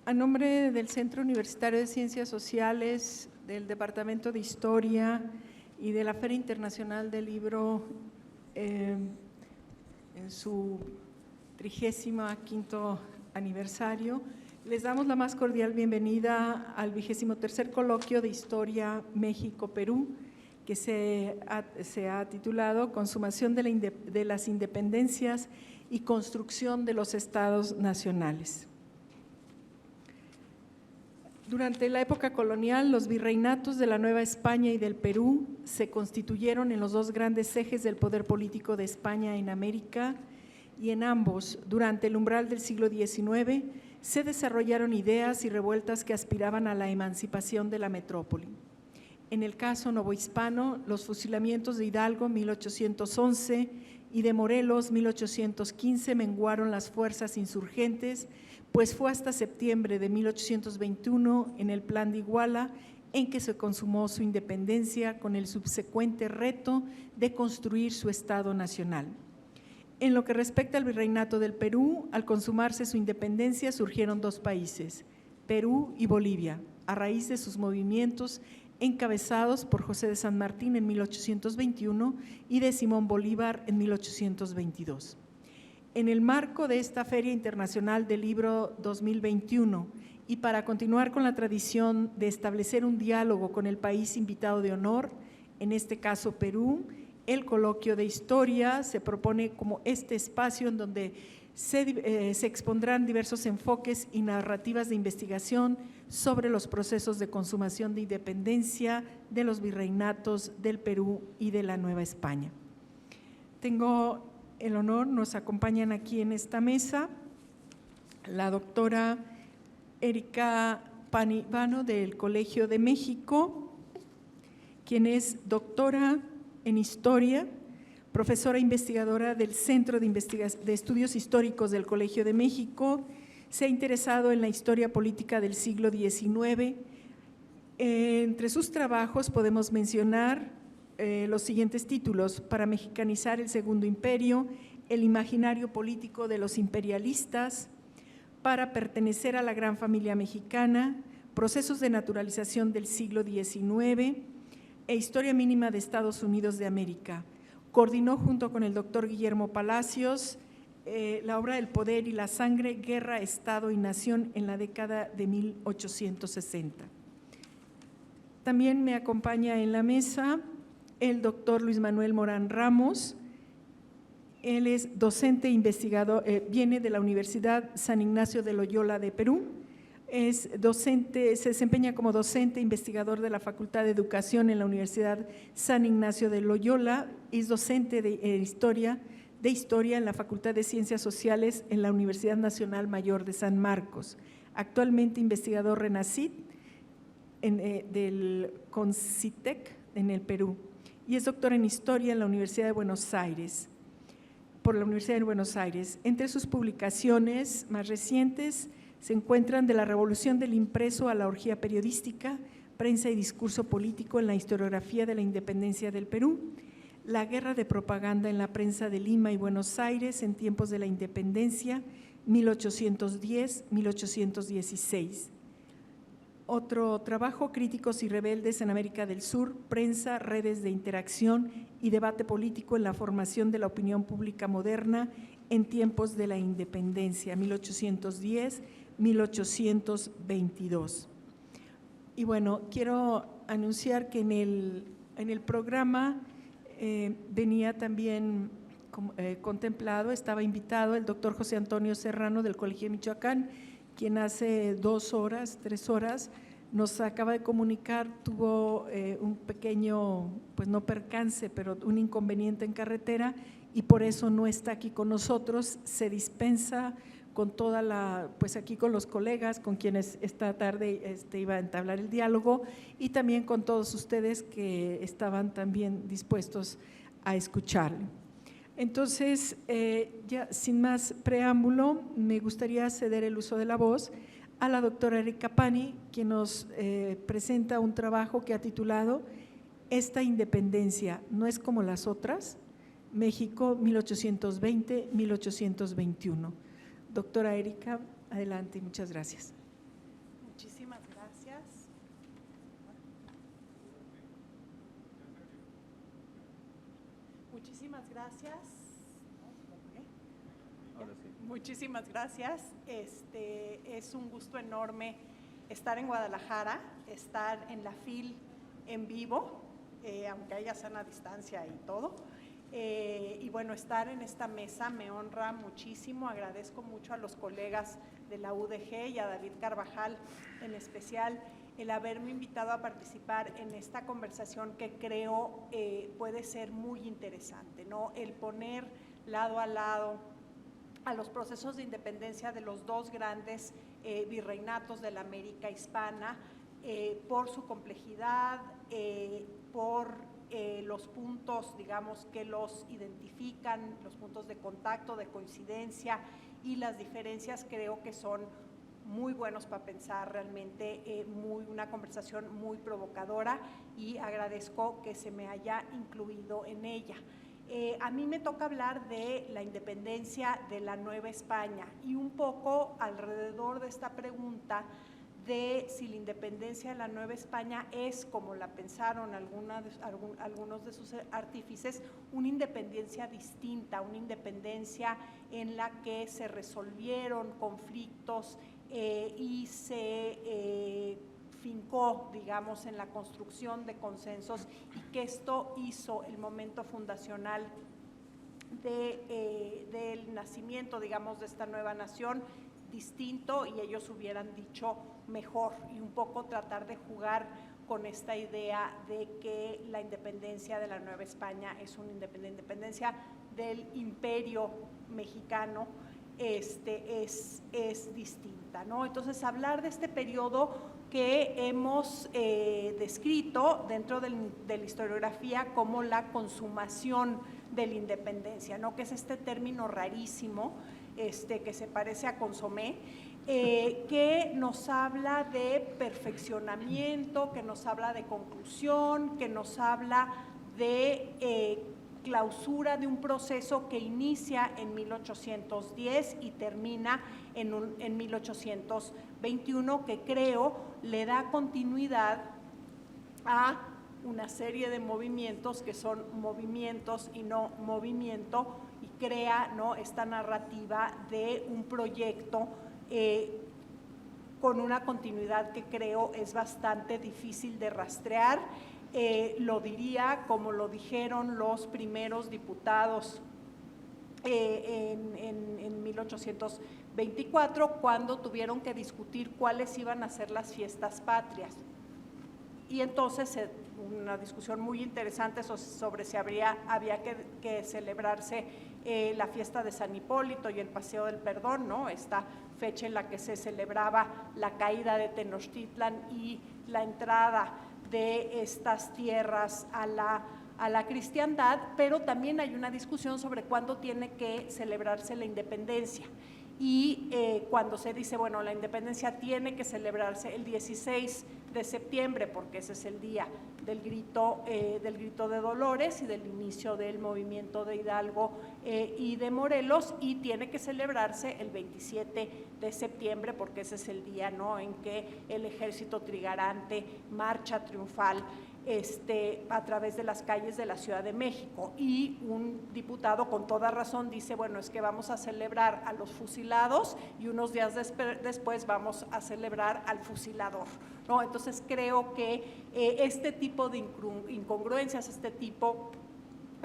A nombre del Centro Universitario de Ciencias Sociales, del Departamento de Historia y de la Feria Internacional del Libro en su 35º aniversario, les damos la más cordial bienvenida al 23º Coloquio de Historia México-Perú, que se ha titulado Consumación de las Independencias y Construcción de los Estados Nacionales. Durante la época colonial, los virreinatos de la Nueva España y del Perú se constituyeron en los dos grandes ejes del poder político de España en América, y en ambos, durante el umbral del siglo XIX, se desarrollaron ideas y revueltas que aspiraban a la emancipación de la metrópoli. En el caso novohispano, los fusilamientos de Hidalgo 1811 y de Morelos 1815 menguaron las fuerzas insurgentes, pues fue hasta septiembre de 1821, en el Plan de Iguala, en que se consumó su independencia con el subsecuente reto de construir su Estado nacional. En lo que respecta al virreinato del Perú, al consumarse su independencia surgieron dos países, Perú y Bolivia, a raíz de sus movimientos encabezados por José de San Martín en 1821 y de Simón Bolívar en 1822. En el marco de esta Feria Internacional del Libro 2021 y para continuar con la tradición de establecer un diálogo con el país invitado de honor, en este caso Perú, el Coloquio de Historia se propone como este espacio en donde se expondrán diversos enfoques y narrativas de investigación sobre los procesos de consumación de independencia de los virreinatos del Perú y de la Nueva España. Tengo el honor, nos acompañan aquí en esta mesa la doctora Erika Pani-Vano del Colegio de México, quien es doctora en Historia, profesora investigadora del Centro de Estudios Históricos del Colegio de México, se ha interesado en la historia política del siglo XIX. Entre sus trabajos podemos mencionar los siguientes títulos: Para mexicanizar el Segundo Imperio, el imaginario político de los imperialistas, Para pertenecer a la gran familia mexicana, procesos de naturalización del siglo XIX e Historia mínima de Estados Unidos de América. Coordinó junto con el doctor Guillermo Palacios la obra El poder y la sangre, guerra, Estado y nación en la década de 1860. También me acompaña en la mesa el doctor Luis Manuel Morán Ramos. Él es docente e investigador, viene de la Universidad San Ignacio de Loyola de Perú. Es docente, se desempeña como docente e investigador de la Facultad de Educación en la Universidad San Ignacio de Loyola. Es docente de historia en la Facultad de Ciencias Sociales en la Universidad Nacional Mayor de San Marcos. Actualmente investigador RENACYT del CONCITEC en el Perú, y es doctor en Historia en la Universidad de Buenos Aires, por la Universidad de Buenos Aires. Entre sus publicaciones más recientes se encuentran De la revolución del impreso a la orgía periodística, prensa y discurso político en la historiografía de la independencia del Perú, La guerra de propaganda en la prensa de Lima y Buenos Aires en tiempos de la independencia, 1810-1816. Otro trabajo, Críticos y rebeldes en América del Sur, prensa, redes de interacción y debate político en la formación de la opinión pública moderna en tiempos de la independencia, 1810-1822. Y bueno, quiero anunciar que en el programa venía también contemplado, estaba invitado el doctor José Antonio Serrano del Colegio de Michoacán, quien hace 2 horas, 3 horas, nos acaba de comunicar, tuvo un pequeño, pues no percance, pero un inconveniente en carretera y por eso no está aquí con nosotros. Se dispensa con toda la, pues aquí con los colegas con quienes esta tarde iba a entablar el diálogo y también con todos ustedes que estaban también dispuestos a escucharle. Entonces, ya sin más preámbulo, me gustaría ceder el uso de la voz a la doctora Erika Pani, quien nos presenta un trabajo que ha titulado Esta independencia no es como las otras, México 1820-1821. Doctora Erika, adelante, muchas gracias. gracias. Muchísimas gracias. Es un gusto enorme estar en Guadalajara, estar en la FIL en vivo, aunque haya sana distancia y todo. Y bueno, estar en esta mesa me honra muchísimo. Agradezco mucho a los colegas de la UDG y a David Carvajal en especial el haberme invitado a participar en esta conversación que creo puede ser muy interesante, ¿no? El poner lado a lado a los procesos de independencia de los dos grandes virreinatos de la América hispana, por su complejidad, por los puntos, digamos, que los identifican, los puntos de contacto, de coincidencia y las diferencias, creo que son muy buenos para pensar realmente, una conversación muy provocadora, y agradezco que se me haya incluido en ella. A mí me toca hablar de la independencia de la Nueva España y un poco alrededor de esta pregunta de si la independencia de la Nueva España es, como la pensaron algunos de sus artífices, una independencia distinta, una independencia en la que se resolvieron conflictos y se fincó, digamos, en la construcción de consensos, y que esto hizo el momento fundacional del nacimiento, digamos, de esta nueva nación distinto, y ellos hubieran dicho mejor, y un poco tratar de jugar con esta idea de que la independencia de la Nueva España es una independencia del imperio mexicano, es distinta, ¿no? Entonces, hablar de este periodo que hemos descrito dentro de la historiografía como la consumación de la independencia, ¿no? Que es este término rarísimo, que se parece a consomé, que nos habla de perfeccionamiento, que nos habla de conclusión, que nos habla de clausura de un proceso que inicia en 1810 y termina en 1821, que creo le da continuidad a una serie de movimientos que son movimientos y no movimiento, y crea, ¿no?, esta narrativa de un proyecto con una continuidad que creo es bastante difícil de rastrear. Lo diría como lo dijeron los primeros diputados en 1824, cuando tuvieron que discutir cuáles iban a ser las fiestas patrias. Y entonces una discusión muy interesante sobre si había que celebrarse la fiesta de San Hipólito y el Paseo del Perdón, ¿no? Esta fecha en la que se celebraba la caída de Tenochtitlan y la entrada de estas tierras a la cristiandad, pero también hay una discusión sobre cuándo tiene que celebrarse la independencia. Y cuando se dice, bueno, la independencia tiene que celebrarse el 16 de septiembre, porque ese es el día del grito de Dolores y del inicio del movimiento de Hidalgo y de Morelos, y tiene que celebrarse el 27 de septiembre, porque ese es el día, ¿no?, en que el ejército trigarante marcha triunfal a través de las calles de la Ciudad de México. Y un diputado con toda razón dice, bueno, es que vamos a celebrar a los fusilados y unos días después vamos a celebrar al fusilador, ¿no? Entonces creo que este tipo de incongruencias, este tipo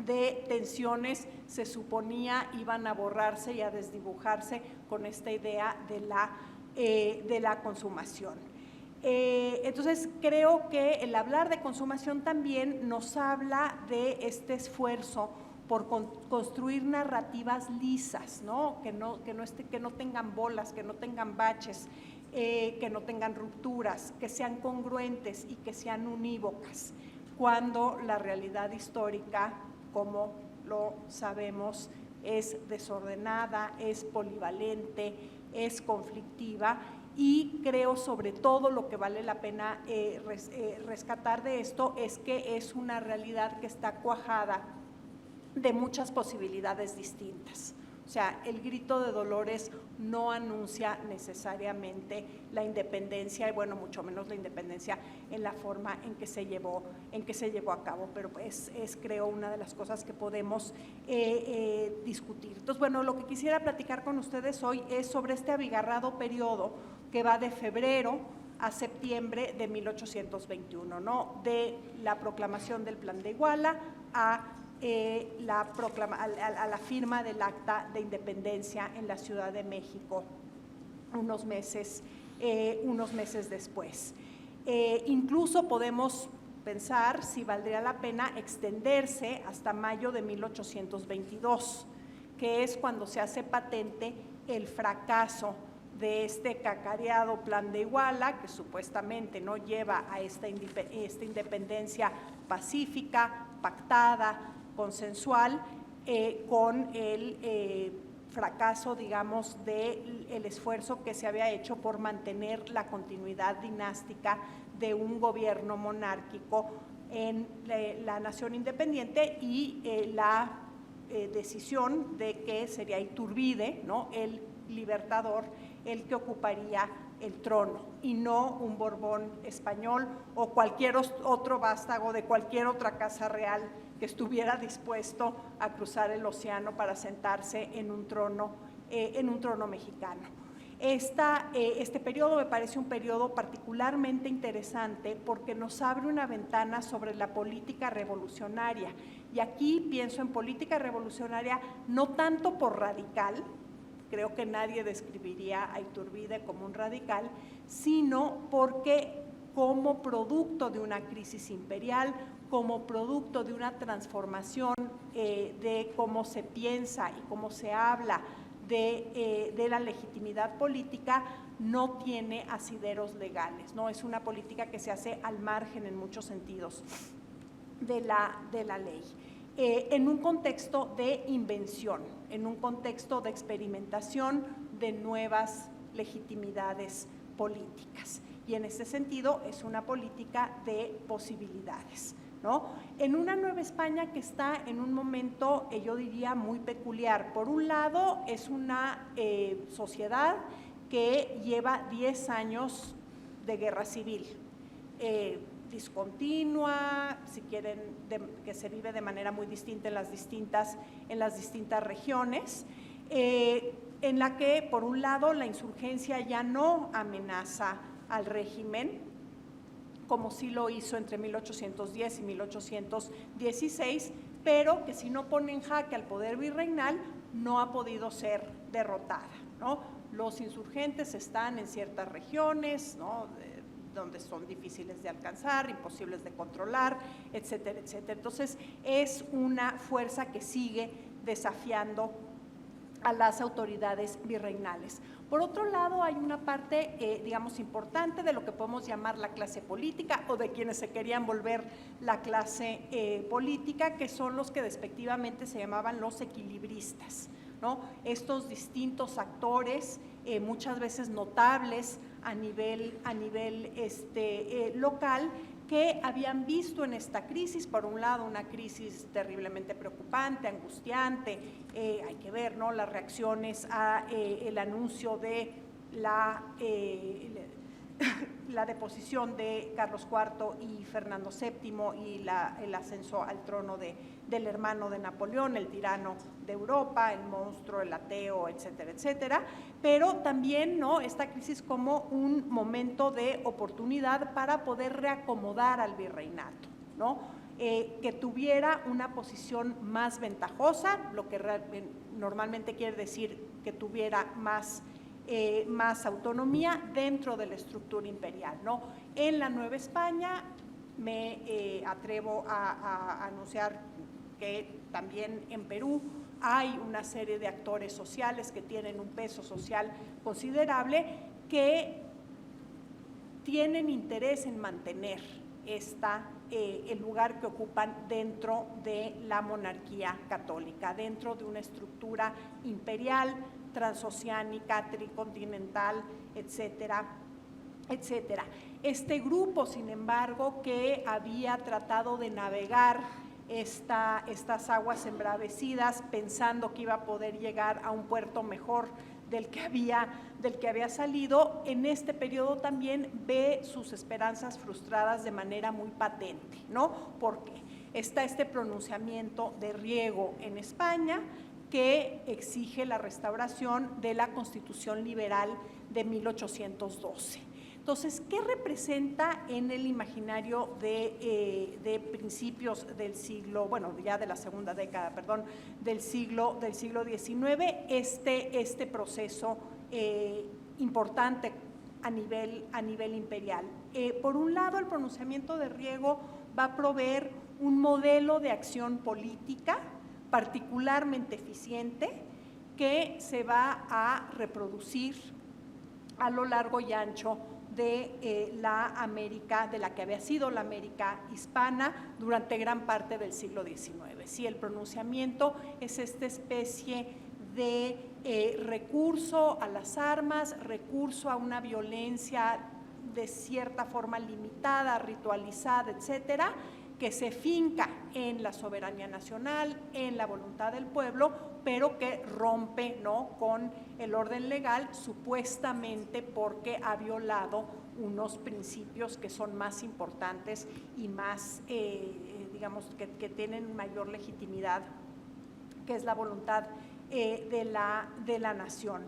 de tensiones se suponía iban a borrarse y a desdibujarse con esta idea de la consumación. Entonces creo que el hablar de consumación también nos habla de este esfuerzo por construir narrativas lisas, ¿no? Que no tengan bolas, que no tengan baches, que no tengan rupturas, que sean congruentes y que sean unívocas, cuando la realidad histórica, como lo sabemos, es desordenada, es polivalente, es conflictiva. Y creo, sobre todo, lo que vale la pena rescatar de esto es que es una realidad que está cuajada de muchas posibilidades distintas. O O sea, el grito de Dolores no anuncia necesariamente la independencia, y bueno, mucho menos la independencia en la forma en que se llevó a cabo, pero es creo una de las cosas que podemos discutir. Entonces, bueno, lo que quisiera platicar con ustedes hoy es sobre este abigarrado periodo que va de febrero a septiembre de 1821, ¿no? De la proclamación del Plan de Iguala a la firma del Acta de Independencia en la Ciudad de México unos meses después. Incluso podemos pensar si valdría la pena extenderse hasta mayo de 1822, que es cuando se hace patente el fracaso de este cacareado Plan de Iguala, que supuestamente no lleva a esta independencia pacífica, pactada, consensual, con el fracaso, digamos, del esfuerzo que se había hecho por mantener la continuidad dinástica de un gobierno monárquico en la nación independiente y la decisión de que sería Iturbide, ¿no?, el libertador, el que ocuparía el trono y no un Borbón español o cualquier otro vástago de cualquier otra casa real que estuviera dispuesto a cruzar el océano para sentarse en un trono mexicano. Este periodo me parece un periodo particularmente interesante porque nos abre una ventana sobre la política revolucionaria, y aquí pienso en política revolucionaria no tanto por radical, creo que nadie describiría a Iturbide como un radical, sino porque como producto de una crisis imperial, como producto de una transformación de cómo se piensa y cómo se habla de la legitimidad política, no tiene asideros legales, ¿no? Es una política que se hace al margen en muchos sentidos de la ley. En un contexto de invención, en un contexto de experimentación de nuevas legitimidades políticas. Y en ese sentido es una política de posibilidades, ¿no? En una Nueva España que está en un momento, yo diría, muy peculiar. Por un lado, es una sociedad que lleva 10 años de guerra civil, discontinua, si quieren, que se vive de manera muy distinta en las distintas regiones, en la que, por un lado, la insurgencia ya no amenaza al régimen, como sí lo hizo entre 1810 y 1816, pero que si no pone en jaque al poder virreinal, no ha podido ser derrotada, ¿no? Los insurgentes están en ciertas regiones, ¿no?, donde son difíciles de alcanzar, imposibles de controlar, etcétera, etcétera. Entonces, es una fuerza que sigue desafiando a las autoridades virreinales. Por otro lado, hay una parte, digamos, importante de lo que podemos llamar la clase política o de quienes se querían volver la clase política, que son los que despectivamente se llamaban los equilibristas, ¿no? Estos distintos actores, muchas veces notables a nivel local, que habían visto en esta crisis, por un lado, una crisis terriblemente preocupante, angustiante, hay que ver, ¿no?, las reacciones a el anuncio de la deposición de Carlos IV y Fernando VII y el ascenso al trono del hermano de Napoleón, el tirano de Europa, el monstruo, el ateo, etcétera, etcétera, pero también, ¿no?, esta crisis como un momento de oportunidad para poder reacomodar al virreinato, ¿no?, que tuviera una posición más ventajosa, lo que normalmente quiere decir que tuviera más autonomía dentro de la estructura imperial, ¿no? En la Nueva España me atrevo a anunciar que también en Perú hay una serie de actores sociales que tienen un peso social considerable, que tienen interés en mantener el lugar que ocupan dentro de la monarquía católica, dentro de una estructura imperial, transoceánica, tricontinental, etcétera, etcétera. Este grupo, sin embargo, que había tratado de navegar estas aguas embravecidas, pensando que iba a poder llegar a un puerto mejor del que había salido. En este periodo también ve sus esperanzas frustradas de manera muy patente, ¿no? Porque está este pronunciamiento de Riego en España que exige la restauración de la Constitución Liberal de 1812. Entonces, ¿qué representa en el imaginario de principios del siglo, bueno, ya de la segunda década, perdón, del siglo XIX, este proceso importante a nivel imperial? Por un lado, el pronunciamiento de Riego va a proveer un modelo de acción política particularmente eficiente que se va a reproducir a lo largo y ancho de la América, de la que había sido la América hispana durante gran parte del siglo XIX. Sí, el pronunciamiento es esta especie de recurso a las armas, recurso a una violencia de cierta forma limitada, ritualizada, etcétera, que se finca en la soberanía nacional, en la voluntad del pueblo, pero que rompe, ¿no?, con el orden legal, supuestamente porque ha violado unos principios que son más importantes y más, digamos, que tienen mayor legitimidad, que es la voluntad de la nación.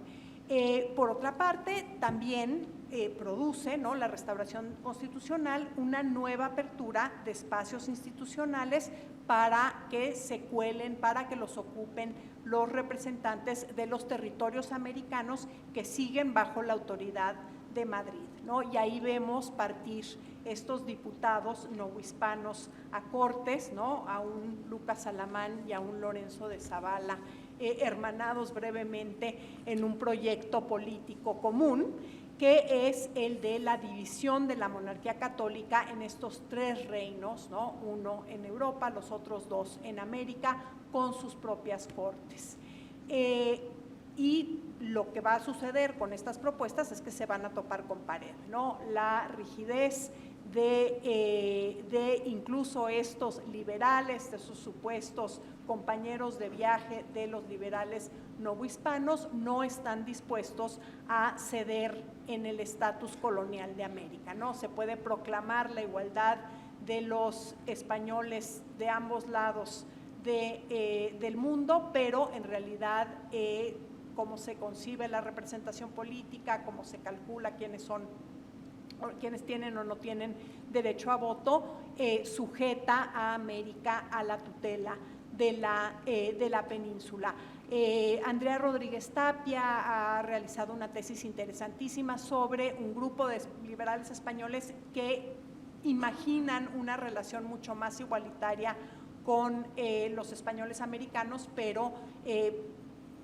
Por otra parte, también produce, ¿no?, la restauración constitucional una nueva apertura de espacios institucionales para que se cuelen, para que los ocupen los representantes de los territorios americanos que siguen bajo la autoridad de Madrid, ¿no? Y ahí vemos partir estos diputados novohispanos a Cortes, ¿no?, a un Lucas Alamán y a un Lorenzo de Zavala, hermanados brevemente en un proyecto político común, que es el de la división de la monarquía católica en estos tres reinos, ¿no?, uno en Europa, los otros dos en América, con sus propias cortes. Y lo que va a suceder con estas propuestas es que se van a topar con pared, ¿no? La rigidez de incluso estos liberales, de sus supuestos compañeros de viaje de los liberales novohispanos, no están dispuestos a ceder en el estatus colonial de América, ¿no? Se puede proclamar la igualdad de los españoles de ambos lados del mundo, pero en realidad cómo se concibe la representación política, cómo se calcula quiénes tienen o no tienen derecho a voto, sujeta a América a la tutela de la península. Andrea Rodríguez Tapia ha realizado una tesis interesantísima sobre un grupo de liberales españoles que imaginan una relación mucho más igualitaria con los españoles americanos, pero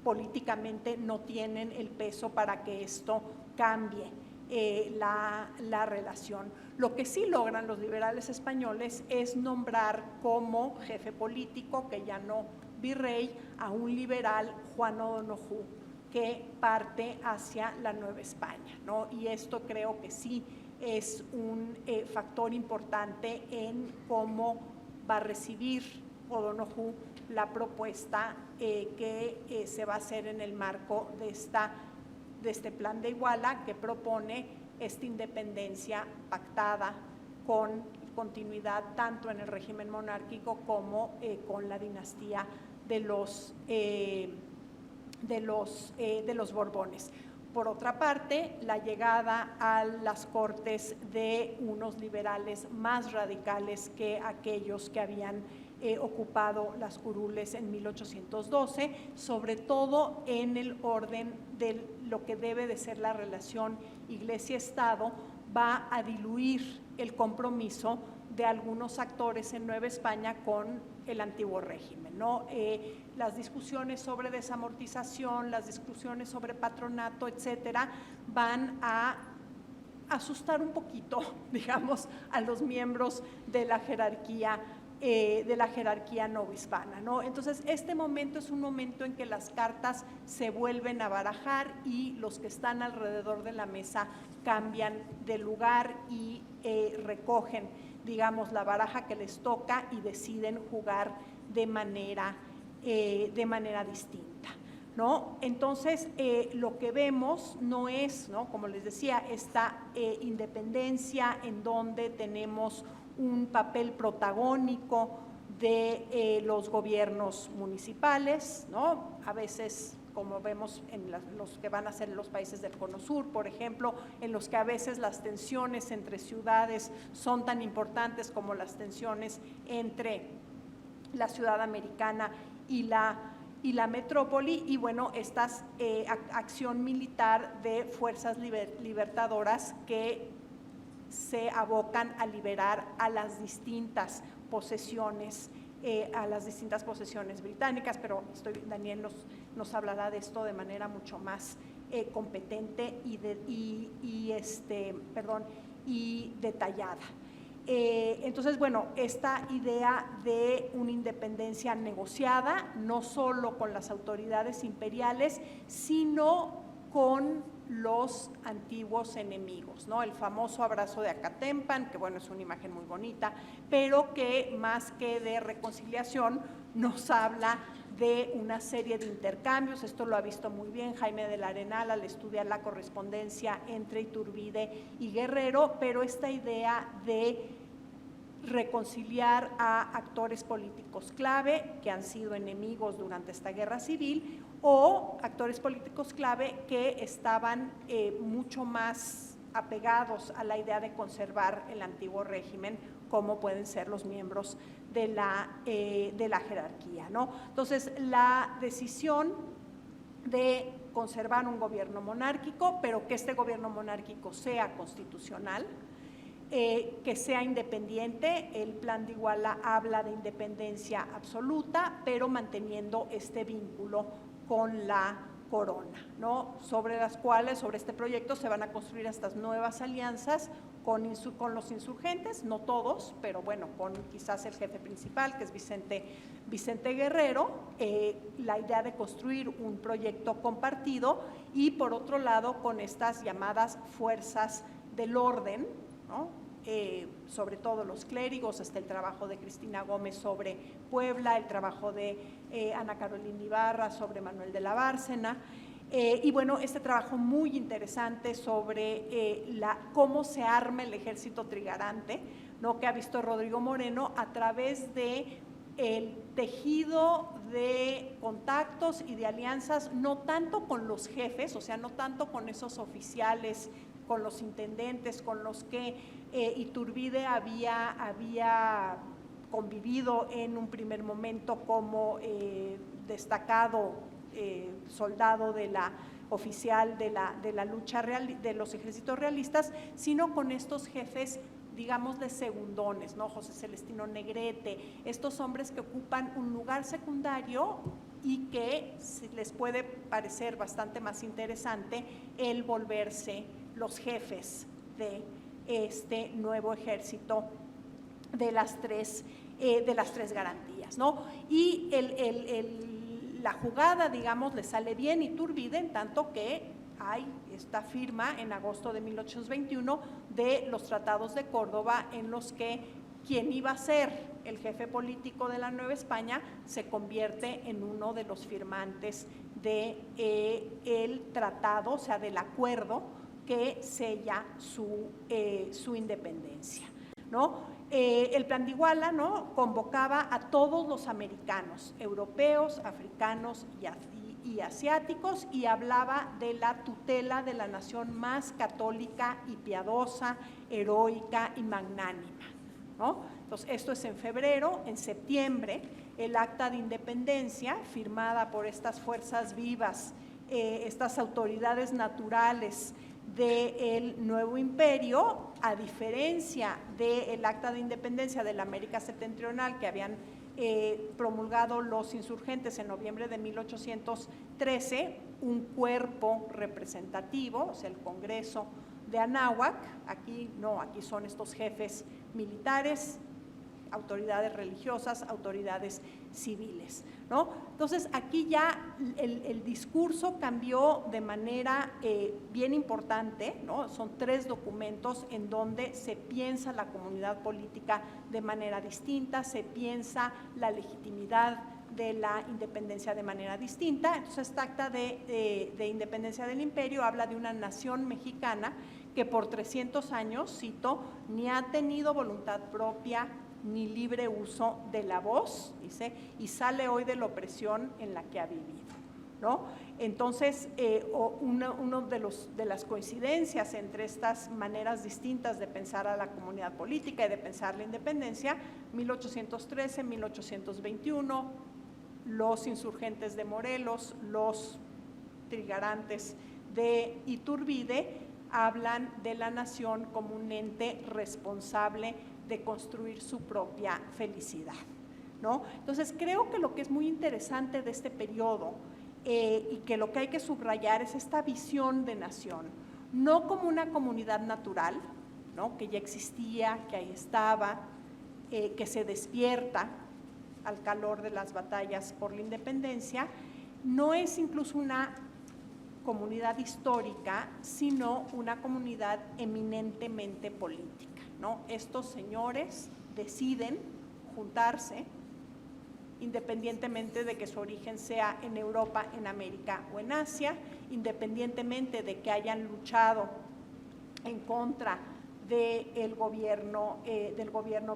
políticamente no tienen el peso para que esto cambie la relación. Lo que sí logran los liberales españoles es nombrar como jefe político, que ya no virrey, a un liberal, Juan O'Donoghue, que parte hacia la Nueva España, ¿no? Y esto creo que sí es un factor importante en cómo va a recibir O'Donoghue la propuesta que se va a hacer en el marco de este plan de Iguala, que propone esta independencia pactada con continuidad tanto en el régimen monárquico como con la dinastía de los Borbones. Por otra parte, la llegada a las Cortes de unos liberales más radicales que aquellos que habían ocupado las curules en 1812, sobre todo en el orden de lo que debe de ser la relación Iglesia-Estado, va a diluir el compromiso de algunos actores en Nueva España con el antiguo régimen, ¿no? Las discusiones sobre desamortización, las discusiones sobre patronato, etcétera, van a asustar un poquito, digamos, a los miembros de la jerarquía novohispana, ¿no? Entonces, este momento es un momento en que las cartas se vuelven a barajar y los que están alrededor de la mesa cambian de lugar y recogen digamos, la baraja que les toca y deciden jugar de manera distinta, ¿no? Entonces, lo que vemos no es, ¿no?, como les decía, esta independencia en donde tenemos un papel protagónico de los gobiernos municipales, ¿no? A veces, como vemos en los que van a ser los países del Cono Sur, por ejemplo, en los que a veces las tensiones entre ciudades son tan importantes como las tensiones entre la ciudad americana y la metrópoli, y bueno, esta acción militar de fuerzas libertadoras que se abocan a liberar a las distintas posesiones británicas, pero Daniel nos hablará de esto de manera mucho más competente y detallada. Entonces, bueno, esta idea de una independencia negociada, no solo con las autoridades imperiales, sino con los antiguos enemigos, ¿no? El famoso abrazo de Acatempan, que bueno, es una imagen muy bonita, pero que más que de reconciliación nos habla de una serie de intercambios. Esto lo ha visto muy bien Jaime de la Arenal al estudiar la correspondencia entre Iturbide y Guerrero, pero esta idea de reconciliar a actores políticos clave que han sido enemigos durante esta guerra civil o actores políticos clave que estaban mucho más apegados a la idea de conservar el antiguo régimen, como pueden ser los miembros de la jerarquía, ¿no? Entonces, la decisión de conservar un gobierno monárquico, pero que este gobierno monárquico sea constitucional, que sea independiente. El plan de Iguala habla de independencia absoluta, pero manteniendo este vínculo con la corona, ¿no? Sobre este proyecto se van a construir estas nuevas alianzas con los insurgentes, no todos, pero bueno, con quizás el jefe principal, que es Vicente Guerrero, la idea de construir un proyecto compartido, y por otro lado con estas llamadas fuerzas del orden, ¿no? Sobre todo los clérigos, hasta el trabajo de Cristina Gómez sobre Puebla, el trabajo de Ana Carolina Ibarra sobre Manuel de la Bárcena, y bueno, este trabajo muy interesante sobre cómo se arma el ejército trigarante, ¿no?, que ha visto Rodrigo Moreno a través de el tejido de contactos y de alianzas, no tanto con los jefes, o sea, no tanto con esos oficiales, con los intendentes, con los que Iturbide había convivido en un primer momento como destacado soldado oficial de la lucha real, de los ejércitos realistas, sino con estos jefes, digamos, de segundones, ¿no? José Celestino Negrete, estos hombres que ocupan un lugar secundario y que les puede parecer bastante más interesante el volverse los jefes de este nuevo ejército de las tres garantías, ¿no? Y la jugada, digamos, le sale bien a Iturbide, en tanto que hay esta firma en agosto de 1821 de los tratados de Córdoba, en los que quien iba a ser el jefe político de la Nueva España se convierte en uno de los firmantes del tratado, o sea, del acuerdo que sella su independencia, ¿no? El plan de Iguala, ¿no?, convocaba a todos los americanos, europeos, africanos y asiáticos, y hablaba de la tutela de la nación más católica y piadosa, heroica y magnánima, ¿no? Entonces, esto es en febrero. En septiembre, el acta de independencia, firmada por estas fuerzas vivas, estas autoridades naturales del nuevo imperio, a diferencia del acta de independencia de la América Septentrional que habían promulgado los insurgentes en noviembre de 1813, un cuerpo representativo, o sea, el Congreso de Anáhuac. Aquí no, aquí son estos jefes militares autoridades religiosas, autoridades civiles, ¿no? Entonces, aquí ya el discurso cambió de manera bien importante, ¿no? Son 3 documentos en donde se piensa la comunidad política de manera distinta, se piensa la legitimidad de la independencia de manera distinta. Entonces, esta acta de independencia del imperio habla de una nación mexicana que por 300 años, cito, ni ha tenido voluntad propia ni libre uso de la voz, dice, y sale hoy de la opresión en la que ha vivido, ¿no? Entonces, uno de las coincidencias entre estas maneras distintas de pensar a la comunidad política y de pensar la independencia, 1813, 1821, los insurgentes de Morelos, los trigarantes de Iturbide, hablan de la nación como un ente responsable de construir su propia felicidad, ¿no? Entonces, creo que lo que es muy interesante de este periodo y que lo que hay que subrayar es esta visión de nación, no como una comunidad natural, ¿no? Que ya existía, que ahí estaba, que se despierta al calor de las batallas por la independencia, no es incluso una comunidad histórica, sino una comunidad eminentemente política, ¿no? Estos señores deciden juntarse, independientemente de que su origen sea en Europa, en América o en Asia, independientemente de que hayan luchado en contra del gobierno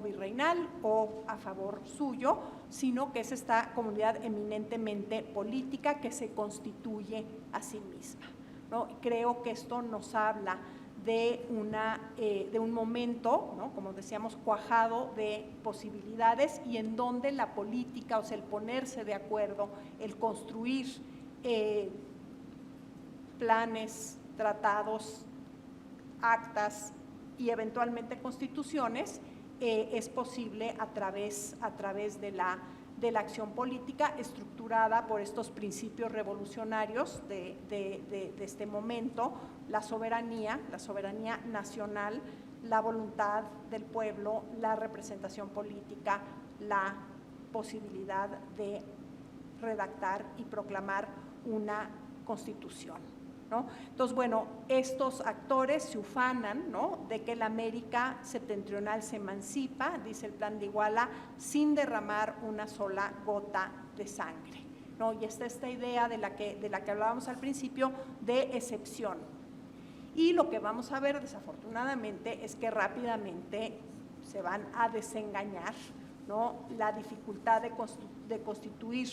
virreinal o a favor suyo, sino que es esta comunidad eminentemente política que se constituye a sí misma, ¿no? Creo que esto nos habla de un momento, ¿no? Como decíamos, cuajado de posibilidades y en donde la política, o sea, el ponerse de acuerdo, el construir planes, tratados, actas y eventualmente constituciones, es posible a través de la acción política estructurada por estos principios revolucionarios de este momento, la soberanía nacional, la voluntad del pueblo, la representación política, la posibilidad de redactar y proclamar una constitución, ¿no? Entonces, bueno, estos actores se ufanan, ¿no?, de que la América septentrional se emancipa, dice el Plan de Iguala, sin derramar una sola gota de sangre, ¿no? Y está esta idea de la que hablábamos al principio de excepción. Y lo que vamos a ver, desafortunadamente, es que rápidamente se van a desengañar, ¿no?, la dificultad de constituir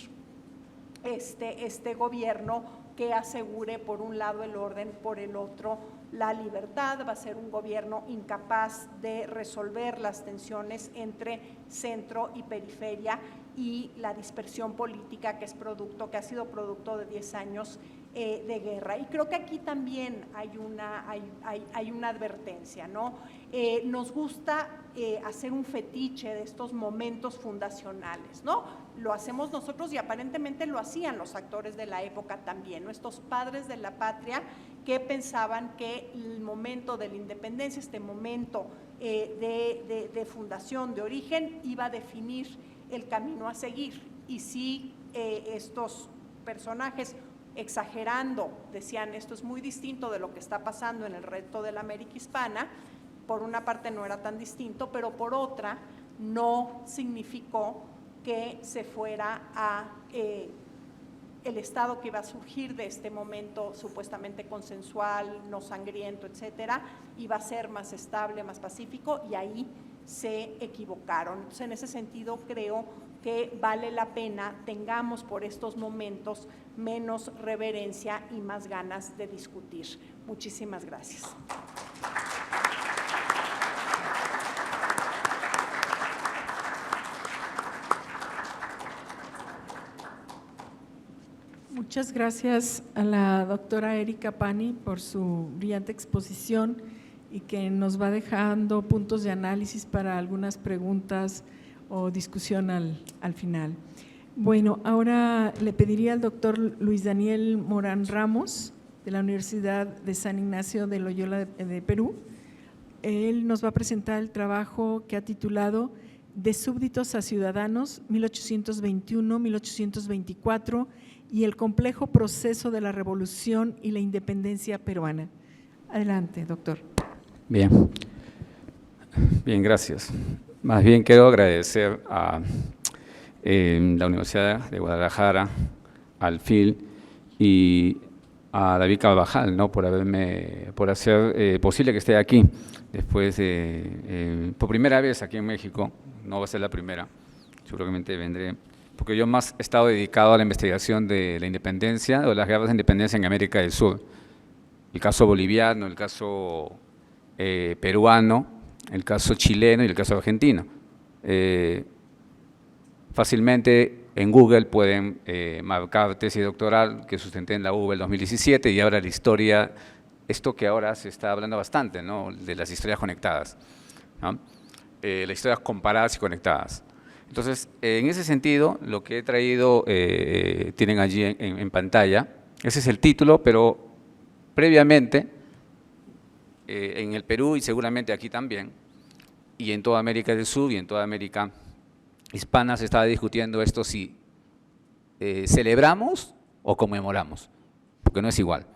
este gobierno que asegure por un lado el orden, por el otro la libertad. Va a ser un gobierno incapaz de resolver las tensiones entre centro y periferia y la dispersión política que ha sido producto de 10 años de guerra. Y creo que aquí también hay una advertencia, ¿no? Nos gusta hacer un fetiche de estos momentos fundacionales, ¿no? Lo hacemos nosotros y aparentemente lo hacían los actores de la época también, ¿no? Estos padres de la patria que pensaban que el momento de la independencia, este momento de fundación, de origen, iba a definir el camino a seguir. Y si estos personajes, exagerando, decían esto es muy distinto de lo que está pasando en el resto de la América hispana, por una parte no era tan distinto, pero por otra no significó que se fuera a el Estado que iba a surgir de este momento supuestamente consensual, no sangriento, etcétera, iba a ser más estable, más pacífico, y ahí se equivocaron. Entonces, en ese sentido, creo que vale la pena tengamos por estos momentos menos reverencia y más ganas de discutir. Muchísimas gracias. Muchas gracias a la doctora Erika Pani por su brillante exposición y que nos va dejando puntos de análisis para algunas preguntas o discusión al final. Bueno, ahora le pediría al doctor Luis Daniel Morán Ramos, de la Universidad de San Ignacio de Loyola de Perú. Él nos va a presentar el trabajo que ha titulado de súbditos a ciudadanos, 1821-1824, y el complejo proceso de la Revolución y la independencia peruana. Adelante, doctor. Bien, gracias. Más bien quiero agradecer a la Universidad de Guadalajara, al FIL y a David Carvajal, ¿no?, por hacer posible que esté aquí después de, por primera vez aquí en México. No va a ser la primera, seguramente vendré, porque yo más he estado dedicado a la investigación de la independencia o las guerras de independencia en América del Sur. El caso boliviano, el caso peruano, el caso chileno y el caso argentino. Fácilmente en Google pueden marcar tesis doctoral que sustenté en la UBA el 2017 y ahora la historia, esto que ahora se está hablando bastante, ¿no?, de las historias conectadas, ¿no?, las historias comparadas y conectadas. Entonces, en ese sentido, lo que he traído, tienen allí en pantalla, ese es el título, pero previamente, en el Perú y seguramente aquí también, y en toda América del Sur y en toda América hispana se estaba discutiendo esto, si celebramos o conmemoramos, porque no es igual,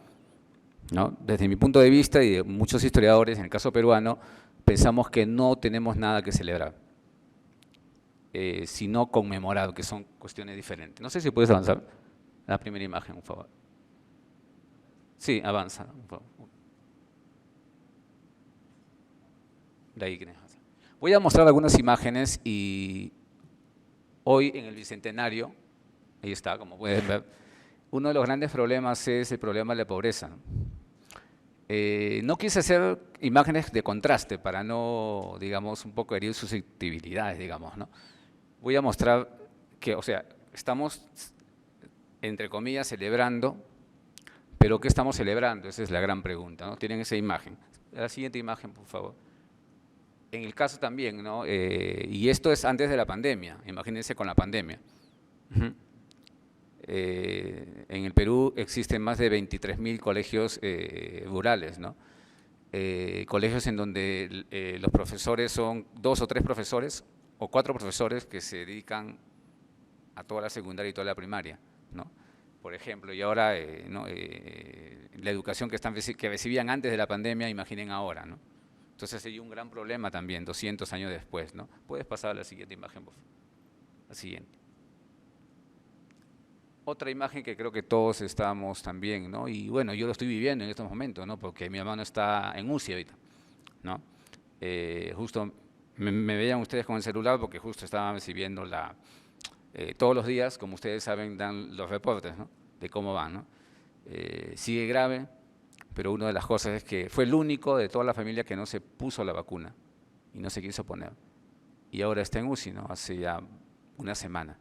¿no? Desde mi punto de vista y de muchos historiadores, en el caso peruano, pensamos que no tenemos nada que celebrar, sino conmemorar, que son cuestiones diferentes. No sé si puedes avanzar la primera imagen, por favor. Sí, avanza, por favor. De ahí, voy a mostrar algunas imágenes y hoy en el Bicentenario, ahí está, como pueden ver, uno de los grandes problemas es el problema de la pobreza. No quise hacer imágenes de contraste para no, digamos, un poco herir susceptibilidades, digamos, ¿no? Voy a mostrar que, o sea, estamos, entre comillas, celebrando, pero ¿qué estamos celebrando? Esa es la gran pregunta, ¿no? Tienen esa imagen. La siguiente imagen, por favor. En el caso también, ¿no? Y esto es antes de la pandemia, imagínense con la pandemia. En el Perú existen más de 23.000 colegios rurales, ¿no? Colegios en donde los profesores son 2 o 3 profesores o 4 profesores que se dedican a toda la secundaria y toda la primaria, ¿no? Por ejemplo, y ahora ¿no?, la educación que recibían antes de la pandemia, imaginen ahora, ¿no? Entonces hay un gran problema también, 200 años después, ¿no? Puedes pasar a la siguiente imagen, por favor. La siguiente. Otra imagen que creo que todos estamos también, ¿no? Y bueno, yo lo estoy viviendo en estos momentos, ¿no?, porque mi hermano está en UCI ahorita, ¿no? Justo me veían ustedes con el celular porque justo estaban recibiendo todos los días, como ustedes saben, dan los reportes, ¿no?, de cómo van, ¿no? Sigue grave, pero una de las cosas es que fue el único de toda la familia que no se puso la vacuna y no se quiso poner. Y ahora está en UCI, ¿no?, hace ya una semana.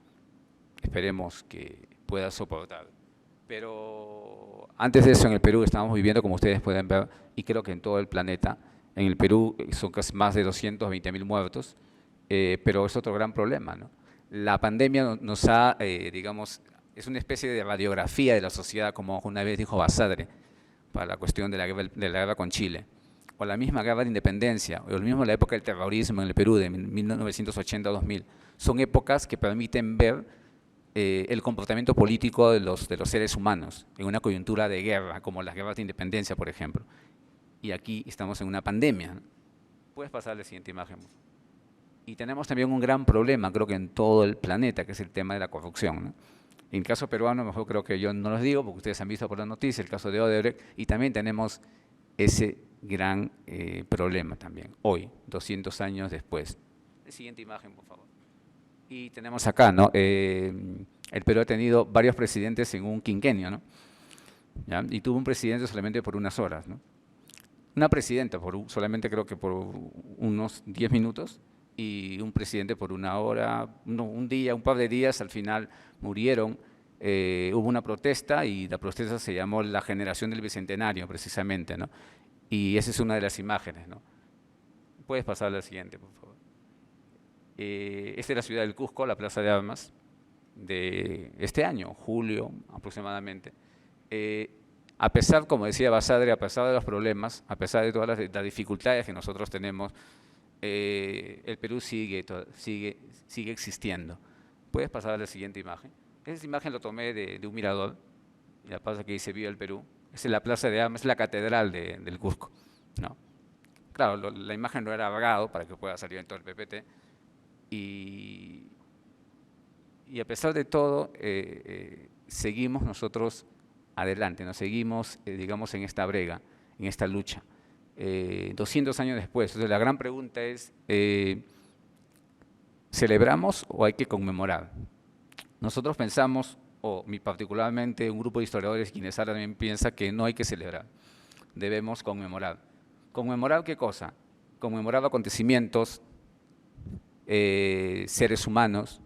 Esperemos que pueda soportar. Pero antes de eso, en el Perú estamos viviendo, como ustedes pueden ver, y creo que en todo el planeta, en el Perú son casi más de 220.000 muertos, pero es otro gran problema, ¿no? La pandemia nos ha, digamos, es una especie de radiografía de la sociedad, como una vez dijo Basadre, para la cuestión de la guerra con Chile, o la misma guerra de independencia, o lo mismo la época del terrorismo en el Perú, de 1980-2000. Son épocas que permiten ver el comportamiento político de los seres humanos en una coyuntura de guerra, como las guerras de independencia, por ejemplo. Y aquí estamos en una pandemia, ¿no? Puedes pasar a la siguiente imagen. Y tenemos también un gran problema, creo que en todo el planeta, que es el tema de la corrupción, ¿no? En el caso peruano, mejor creo que yo no los digo, porque ustedes han visto por la noticia el caso de Odebrecht, y también tenemos ese gran problema también, hoy, 200 años después. La siguiente imagen, por favor. Y tenemos acá, ¿no? El Perú ha tenido varios presidentes en un quinquenio, ¿no? ¿Ya? Y tuvo un presidente solamente por unas horas, ¿no? Una presidenta solamente creo que por unos 10 minutos y un presidente por una hora, un día, un par de días, al final murieron. Hubo una protesta y la protesta se llamó la generación del Bicentenario, precisamente, ¿no? Y esa es una de las imágenes, ¿no? Puedes pasar a la siguiente, por favor. Esta es la ciudad del Cusco, la Plaza de Armas, de este año, julio aproximadamente. A pesar, como decía Basadre, a pesar de los problemas, a pesar de todas las dificultades que nosotros tenemos, el Perú sigue existiendo. ¿Puedes pasar a la siguiente imagen? Esta imagen lo tomé de un mirador, y la plaza que dice Viva el Perú. Esa es la plaza de armas, es la catedral del Cusco, ¿no? Claro, la imagen no era abogado para que pueda salir en todo el PPT, y a pesar de todo, seguimos nosotros adelante, nos seguimos, digamos, en esta brega, en esta lucha. 200 años después, entonces la gran pregunta es, ¿celebramos o hay que conmemorar? Nosotros pensamos, o particularmente un grupo de historiadores, quienes ahora también piensa que no hay que celebrar, debemos conmemorar. ¿Conmemorar qué cosa? Conmemorar acontecimientos, seres humanos,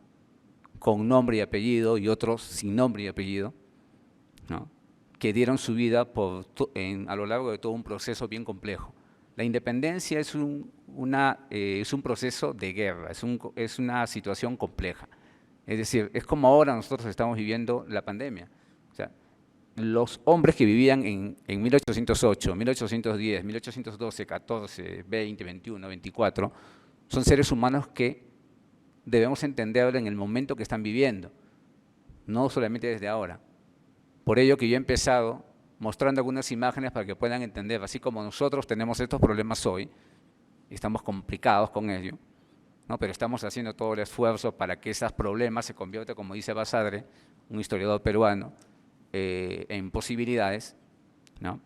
con nombre y apellido y otros sin nombre y apellido, ¿no?, que dieron su vida a lo largo de todo un proceso bien complejo. La independencia es un proceso de guerra, es una situación compleja. Es decir, es como ahora nosotros estamos viviendo la pandemia. O sea, los hombres que vivían en 1808, 1810, 1812, 14, 20, 21, 24, son seres humanos que debemos entenderlo en el momento que están viviendo, no solamente desde ahora. Por ello que yo he empezado mostrando algunas imágenes para que puedan entender, así como nosotros tenemos estos problemas hoy, y estamos complicados con ello, ¿no?, pero estamos haciendo todo el esfuerzo para que esos problemas se conviertan, como dice Basadre, un historiador peruano, en posibilidades, ¿no?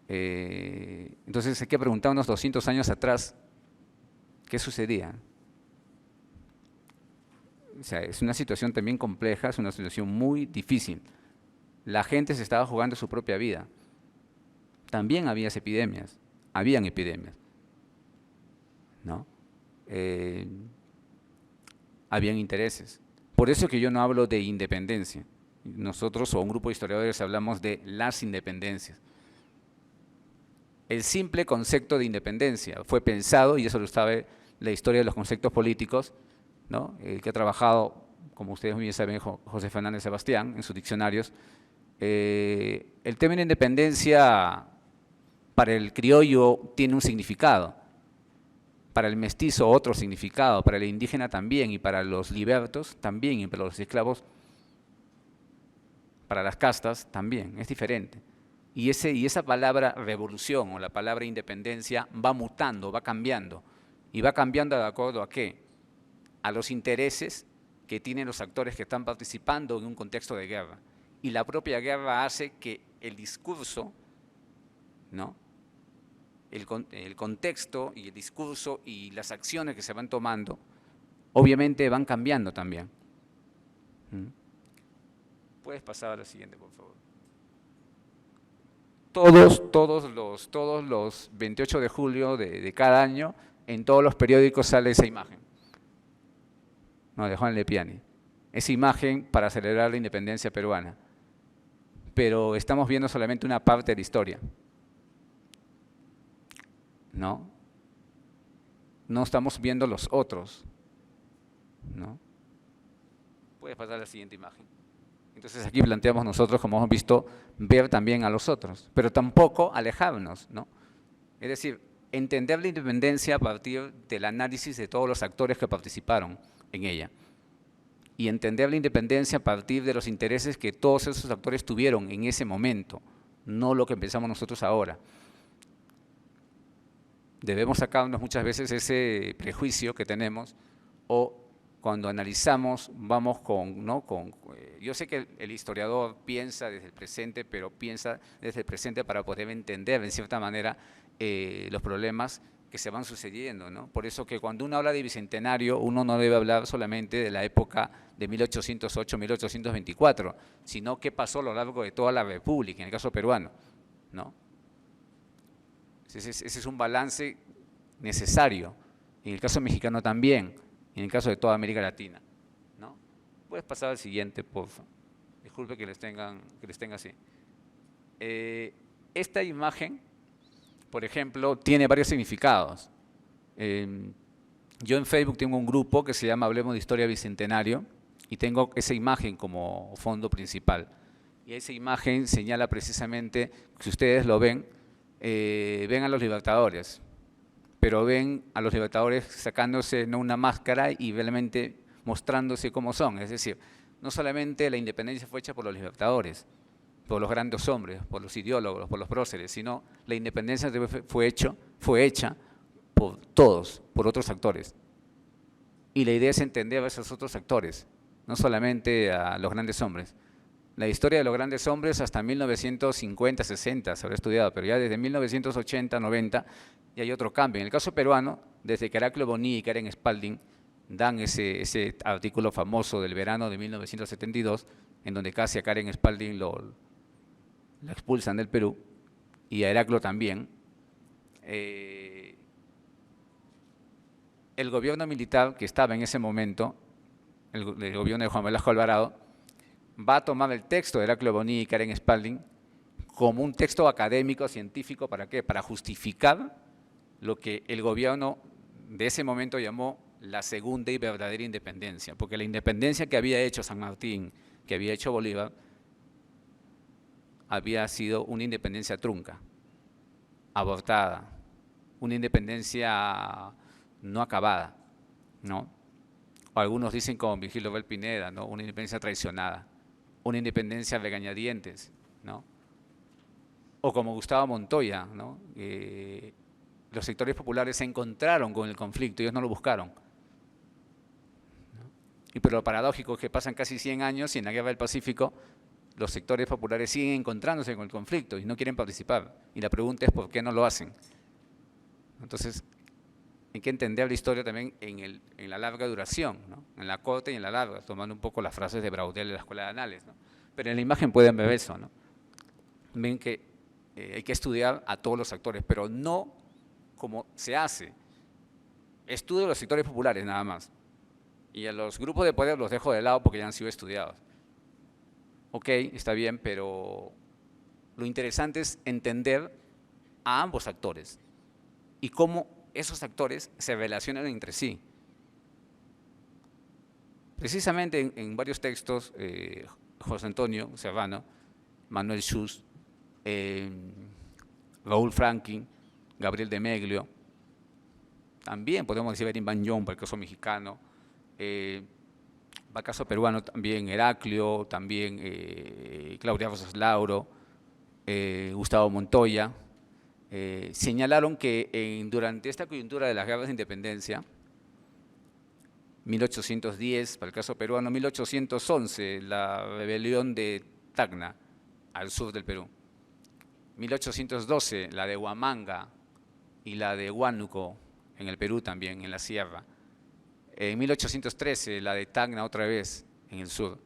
Entonces hay que preguntarnos 200 años atrás, ¿qué sucedía? O sea, es una situación también compleja, es una situación muy difícil. La gente se estaba jugando su propia vida. También habían epidemias, ¿no? Habían intereses. Por eso que yo no hablo de independencia. Nosotros, o un grupo de historiadores, hablamos de las independencias. El simple concepto de independencia fue pensado, y eso lo sabe la historia de los conceptos políticos, ¿no?, que ha trabajado, como ustedes muy bien saben, José Fernández Sebastián, en sus diccionarios. El término independencia para el criollo tiene un significado, para el mestizo otro significado, para el indígena también, y para los libertos también, y para los esclavos, para las castas también, es diferente. Y esa palabra revolución o la palabra independencia va mutando, va cambiando. ¿Y va cambiando de acuerdo a qué? A los intereses que tienen los actores que están participando en un contexto de guerra. Y la propia guerra hace que el discurso, ¿no?, el contexto y el discurso y las acciones que se van tomando, obviamente van cambiando también. ¿Puedes pasar a la siguiente, por favor? Todos los 28 de julio de cada año, en todos los periódicos sale esa imagen, no, de Juan Lepiani. Esa imagen para celebrar la independencia peruana. Pero estamos viendo solamente una parte de la historia, ¿no? No estamos viendo los otros, ¿no? Puedes pasar a la siguiente imagen. Entonces aquí planteamos nosotros, como hemos visto, ver también a los otros, pero tampoco alejarnos, ¿no? Es decir, entender la independencia a partir del análisis de todos los actores que participaron en ella. Y entender la independencia a partir de los intereses que todos esos actores tuvieron en ese momento, no lo que pensamos nosotros ahora. Debemos sacarnos muchas veces ese prejuicio que tenemos, o cuando analizamos vamos yo sé que el historiador piensa desde el presente, pero piensa desde el presente para poder entender en cierta manera los problemas que se van sucediendo, ¿no? Por eso que cuando uno habla de bicentenario, uno no debe hablar solamente de la época de 1808-1824, sino qué pasó a lo largo de toda la República, en el caso peruano, ¿no? Ese es un balance necesario, en el caso mexicano también, en el caso de toda América Latina, ¿no? Puedes pasar al siguiente, por favor. Disculpe que les tenga así. Esta imagen, por ejemplo, tiene varios significados. Yo en Facebook tengo un grupo que se llama Hablemos de Historia Bicentenario y tengo esa imagen como fondo principal. Y esa imagen señala precisamente, si ustedes lo ven, ven a los libertadores, pero ven a los libertadores sacándose no una máscara y realmente mostrándose como son. Es decir, no solamente la independencia fue hecha por los libertadores, por los grandes hombres, por los ideólogos, por los próceres, sino la independencia fue hecha por todos, por otros actores. Y la idea es entender a esos otros actores, no solamente a los grandes hombres. La historia de los grandes hombres hasta 1950, 60 se habrá estudiado, pero ya desde 1980, 90 ya hay otro cambio. En el caso peruano, desde que Heraclio Bonilla y Karen Spalding dan ese artículo famoso del verano de 1972, en donde casi a Karen Spalding lo expulsan del Perú, y a Heraclio también. El gobierno militar que estaba en ese momento, el gobierno de Juan Velasco Alvarado, va a tomar el texto de Heraclio Bonilla y Karen Spalding como un texto académico, científico, ¿para qué? Para justificar lo que el gobierno de ese momento llamó la segunda y verdadera independencia, porque la independencia que había hecho San Martín, que había hecho Bolívar, había sido una independencia trunca, abortada, una independencia no acabada, ¿no? O algunos dicen como Virgilio Bel Pineda, ¿no? Una independencia traicionada, una independencia a regañadientes, ¿no? O como Gustavo Montoya, ¿no? Los sectores populares se encontraron con el conflicto, ellos no lo buscaron. Pero lo paradójico es que pasan casi 100 años y en la Guerra del Pacífico los sectores populares siguen encontrándose con el conflicto y no quieren participar. Y la pregunta es ¿por qué no lo hacen? Entonces, hay que entender la historia también en la larga duración, ¿no? En la corta y en la larga, tomando un poco las frases de Braudel de la Escuela de Anales, ¿no? Pero en la imagen pueden ver eso, ¿no? Ven que hay que estudiar a todos los actores, pero no como se hace. Estudio los sectores populares nada más. Y a los grupos de poder los dejo de lado porque ya han sido estudiados. Ok, está bien, pero lo interesante es entender a ambos actores y cómo esos actores se relacionan entre sí. Precisamente en varios textos, José Antonio Serrano, Manuel Schutz, Raúl Franklin, Gabriel de Meglio, también podemos decir Erin Van Jong para el caso mexicano, para el caso peruano también Heraclio, también Claudia Rosas Lauro, Gustavo Montoya, señalaron que durante esta coyuntura de las guerras de independencia, 1810 para el caso peruano, 1811 la rebelión de Tacna al sur del Perú, 1812 la de Huamanga y la de Huánuco en el Perú también, en la sierra, en 1813 la de Tacna otra vez en el sur,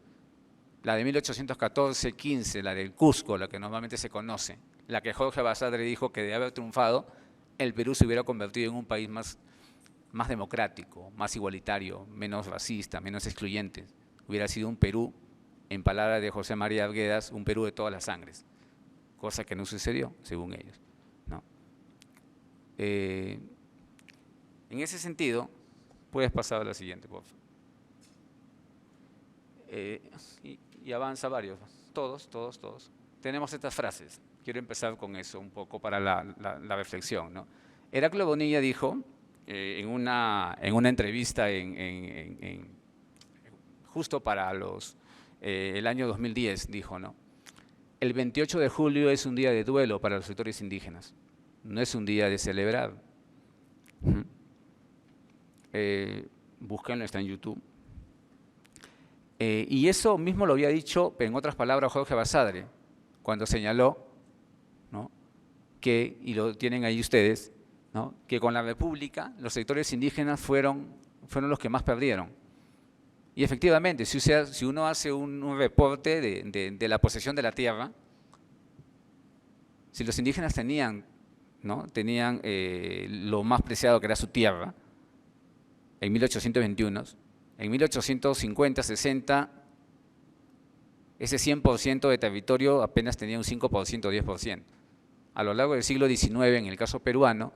la de 1814-15 la del Cusco, la que normalmente se conoce, la que Jorge Basadre dijo que de haber triunfado, el Perú se hubiera convertido en un país más democrático, más igualitario, menos racista, menos excluyente. Hubiera sido un Perú, en palabras de José María Arguedas, un Perú de todas las sangres, cosa que no sucedió, según ellos, ¿no? En ese sentido, puedes pasar a la siguiente, por favor. Y avanza varios, todos. Tenemos estas frases. Quiero empezar con eso un poco para la reflexión, ¿no? Heraclio Bonilla dijo en una entrevista justo para el año 2010, dijo, ¿no? El 28 de julio es un día de duelo para los sectores indígenas, no es un día de celebrar. Búsquenlo, está en YouTube. Y eso mismo lo había dicho, en otras palabras, Jorge Basadre, cuando señaló, ¿no?, que, y lo tienen ahí ustedes, ¿no?, que con la República los sectores indígenas fueron los que más perdieron. Y efectivamente, si uno hace un reporte de la posesión de la tierra, si los indígenas tenían lo más preciado que era su tierra, en 1821, en 1850, 60, ese 100% de territorio apenas tenía un 5%, 10%. A lo largo del siglo XIX, en el caso peruano,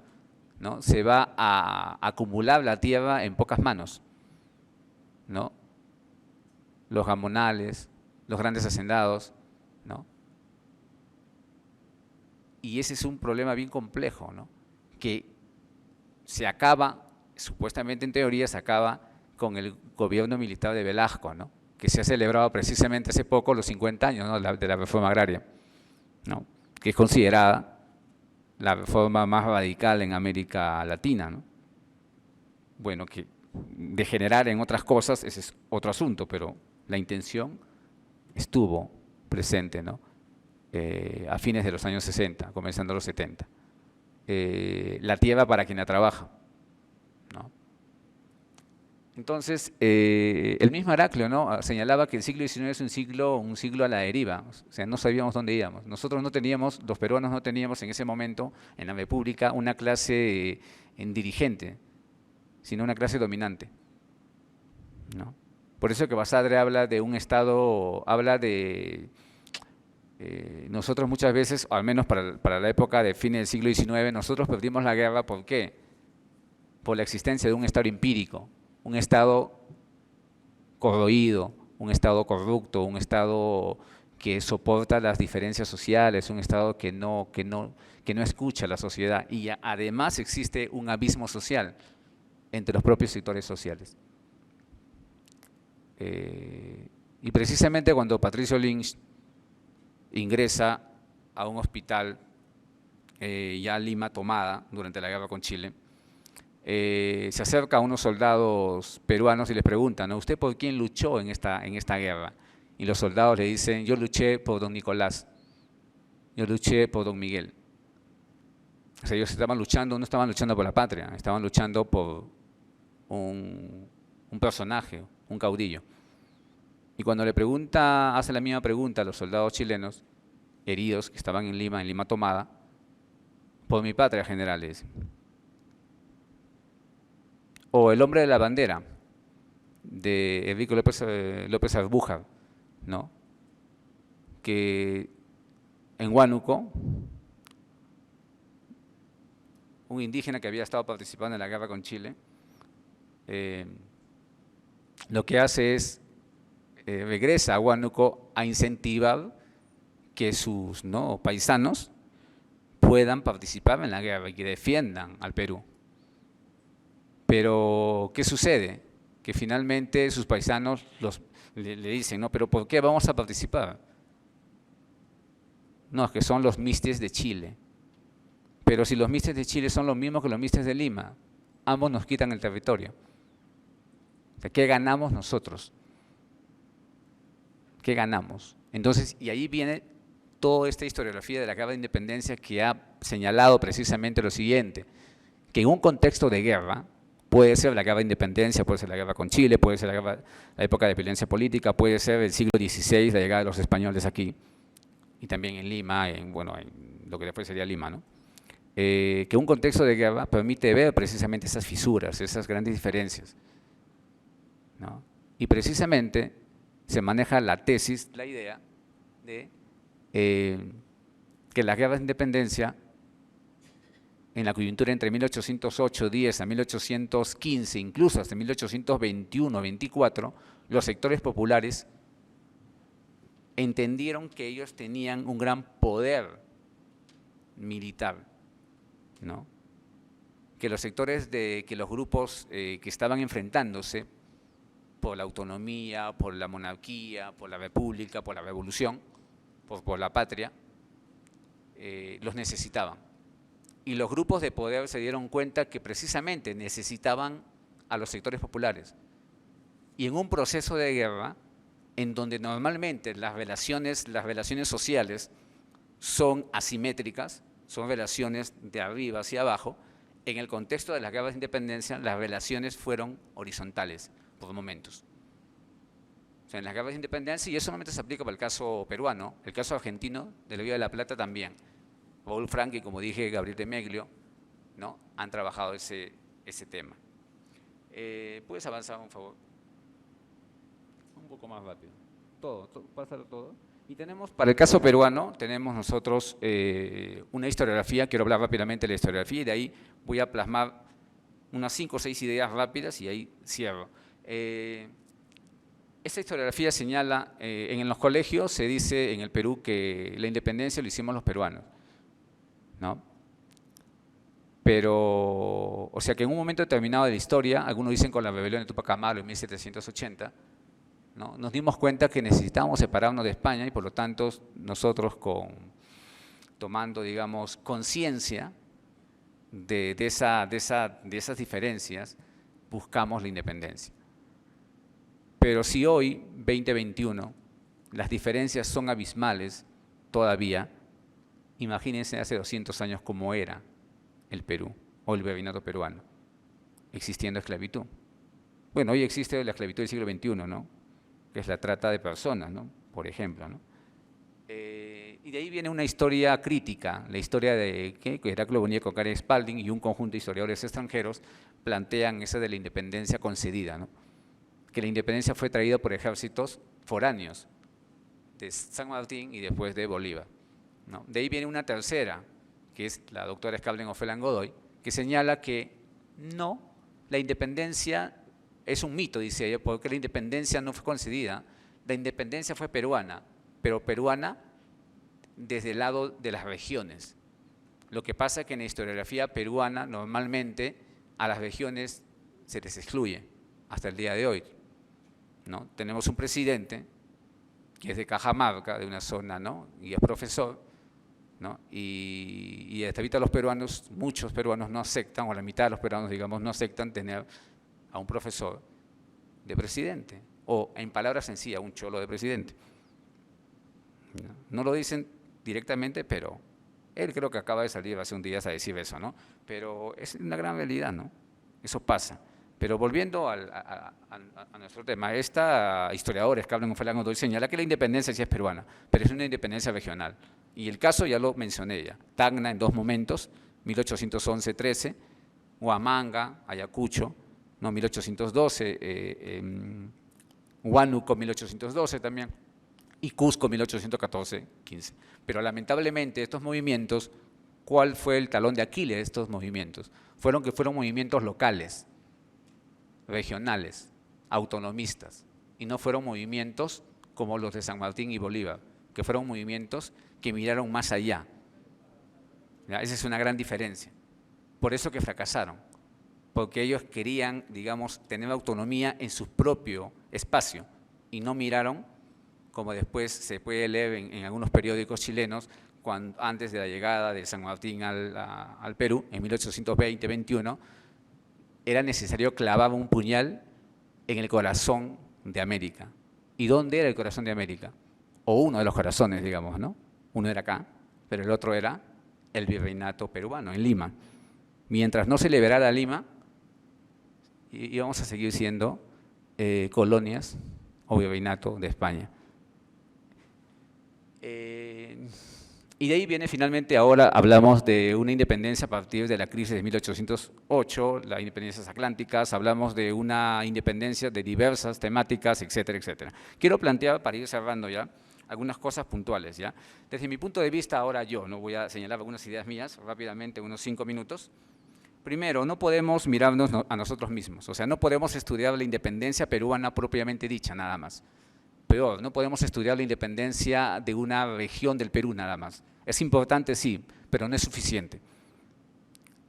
¿no?, se va a acumular la tierra en pocas manos, ¿no? Los gamonales, los grandes hacendados, ¿no? Y ese es un problema bien complejo, ¿no?, que se acaba, supuestamente en teoría, se acaba con el gobierno militar de Velasco, ¿no? Que se ha celebrado precisamente hace poco los 50 años, ¿no? de la reforma agraria, ¿no? Que es considerada la reforma más radical en América Latina, ¿no? Bueno, que degenerar en otras cosas, ese es otro asunto, pero la intención estuvo presente, ¿no? A fines de los años 60, comenzando los 70. La tierra para quien la trabaja, ¿no? Entonces, el mismo Heraclio, ¿no? Señalaba que el siglo XIX es un siglo a la deriva, o sea, no sabíamos dónde íbamos. Nosotros no teníamos, los peruanos no teníamos en ese momento, en la República, una clase dirigente, sino una clase dominante, ¿no? Por eso que Basadre habla de un Estado, habla de… nosotros muchas veces, o al menos para la época de fines del siglo XIX, nosotros perdimos la guerra, ¿por qué? Por la existencia de un Estado empírico, un Estado corroído, un Estado corrupto, un Estado que soporta las diferencias sociales, un Estado que no escucha a la sociedad, y además existe un abismo social entre los propios sectores sociales. Y precisamente cuando Patricio Lynch ingresa a un hospital ya Lima tomada durante la guerra con Chile, se acerca a unos soldados peruanos y les pregunta, ¿no? ¿Usted por quién luchó en esta guerra? Y los soldados le dicen, yo luché por don Nicolás, yo luché por don Miguel. O sea, ellos estaban luchando, no estaban luchando por la patria, estaban luchando por un personaje, un caudillo. Y cuando le pregunta, hace la misma pregunta a los soldados chilenos heridos que estaban en Lima tomada, por mi patria, general, le dice. O el hombre de la bandera, de Enrique López Arbújar, ¿no? Que en Huánuco, un indígena que había estado participando en la guerra con Chile, lo que hace es, regresa a Huánuco a incentivar que sus paisanos puedan participar en la guerra y que defiendan al Perú. Pero, ¿qué sucede? Que finalmente sus paisanos le dicen, no, pero ¿por qué vamos a participar? No, es que son los mistes de Chile. Pero si los mistes de Chile son los mismos que los mistes de Lima, ambos nos quitan el territorio. O sea, ¿qué ganamos nosotros? ¿Qué ganamos? Entonces, y ahí viene toda esta historiografía de la guerra de independencia que ha señalado precisamente lo siguiente, que en un contexto de guerra, puede ser la guerra de independencia, puede ser la guerra con Chile, puede ser la época de violencia política, puede ser el siglo XVI, la llegada de los españoles aquí, y también en Lima, en lo que después sería Lima, ¿no? Que un contexto de guerra permite ver precisamente esas fisuras, esas grandes diferencias, ¿no? Y precisamente se maneja la tesis, la idea de que las guerras de independencia, en la coyuntura entre 1808-10 a 1815, incluso hasta 1821-24, los sectores populares entendieron que ellos tenían un gran poder militar, ¿no? Que los sectores que los grupos que estaban enfrentándose por la autonomía, por la monarquía, por la república, por la revolución, por la patria, los necesitaban. Y los grupos de poder se dieron cuenta que precisamente necesitaban a los sectores populares. Y en un proceso de guerra, en donde normalmente las relaciones sociales son asimétricas, son relaciones de arriba hacia abajo, en el contexto de las guerras de independencia, las relaciones fueron horizontales por momentos. O sea, en las guerras de independencia, y eso solamente se aplica para el caso peruano, el caso argentino de la Vía de la Plata también. Raúl Frank y, como dije, Gabriel de Meglio, ¿no? Han trabajado ese tema. ¿Puedes avanzar, por favor? Un poco más rápido. Pásalo todo. Y tenemos, para el caso peruano, tenemos nosotros una historiografía, quiero hablar rápidamente de la historiografía, y de ahí voy a plasmar unas 5 o 6 ideas rápidas y ahí cierro. Esta historiografía señala, en los colegios se dice en el Perú que la independencia lo hicimos los peruanos, ¿no? Pero o sea que en un momento determinado de la historia, algunos dicen con la rebelión de Tupac Amaru en 1780, ¿no? Nos dimos cuenta que necesitábamos separarnos de España y por lo tanto nosotros tomando, digamos, conciencia de esas diferencias, buscamos la independencia. Pero si hoy, 2021, las diferencias son abismales todavía, imagínense hace 200 años cómo era el Perú o el virreinato peruano, existiendo esclavitud. Bueno, hoy existe la esclavitud del siglo XXI, ¿no? Que es la trata de personas, ¿no? Por ejemplo, ¿no? Y de ahí viene una historia crítica, la historia de que Heraclio Bonilla con Karen Spalding y un conjunto de historiadores extranjeros plantean esa de la independencia concedida, ¿no? Que la independencia fue traída por ejércitos foráneos, de San Martín y después de Bolívar, ¿no? De ahí viene una tercera, que es la doctora Escalden Ofelán Godoy, que señala que no, la independencia es un mito, dice ella, porque la independencia no fue concedida, la independencia fue peruana, pero peruana desde el lado de las regiones. Lo que pasa es que en la historiografía peruana normalmente a las regiones se les excluye hasta el día de hoy, ¿no? Tenemos un presidente que es de Cajamarca, de una zona, ¿no? Y es profesor, ¿no? Y hasta ahorita los peruanos, muchos peruanos no aceptan, o la mitad de los peruanos, digamos, no aceptan tener a un profesor de presidente, o en palabras sencillas, un cholo de presidente. No lo dicen directamente, pero él creo que acaba de salir hace un día a decir eso, ¿no? Pero es una gran realidad, ¿no? Eso pasa. Pero volviendo a nuestro tema, esta historiadora, Escalden Ofelán Godoy, señala que la independencia sí es peruana, pero es una independencia regional. Y el caso ya lo mencioné ya, Tacna en dos momentos, 1811-13, Huamanga, Ayacucho, no, 1812, Huánuco 1812 también, y Cusco 1814-15. Pero lamentablemente estos movimientos, ¿cuál fue el talón de Aquiles de estos movimientos? Fueron movimientos locales, regionales, autonomistas, y no fueron movimientos como los de San Martín y Bolívar, que fueron movimientos que miraron más allá. ¿Ya? Esa es una gran diferencia. Por eso que fracasaron, porque ellos querían, digamos, tener autonomía en su propio espacio y no miraron, como después se puede leer en algunos periódicos chilenos, antes de la llegada de San Martín al Perú, en 1820-21, era necesario clavar un puñal en el corazón de América. ¿Y dónde era el corazón de América? O uno de los corazones, digamos, ¿no? Uno era acá, pero el otro era el virreinato peruano, en Lima. Mientras no se liberara Lima, íbamos a seguir siendo colonias o virreinato de España. Y de ahí viene finalmente, ahora hablamos de una independencia a partir de la crisis de 1808, las independencias atlánticas, hablamos de una independencia de diversas temáticas, etcétera, etcétera. Quiero plantear, para ir cerrando ya, algunas cosas puntuales, ¿ya? Desde mi punto de vista, ahora yo, no voy a señalar algunas ideas mías rápidamente, unos 5 minutos. Primero, no podemos mirarnos a nosotros mismos, o sea, no podemos estudiar la independencia peruana propiamente dicha, nada más. Peor, no podemos estudiar la independencia de una región del Perú nada más. Es importante, sí, pero no es suficiente.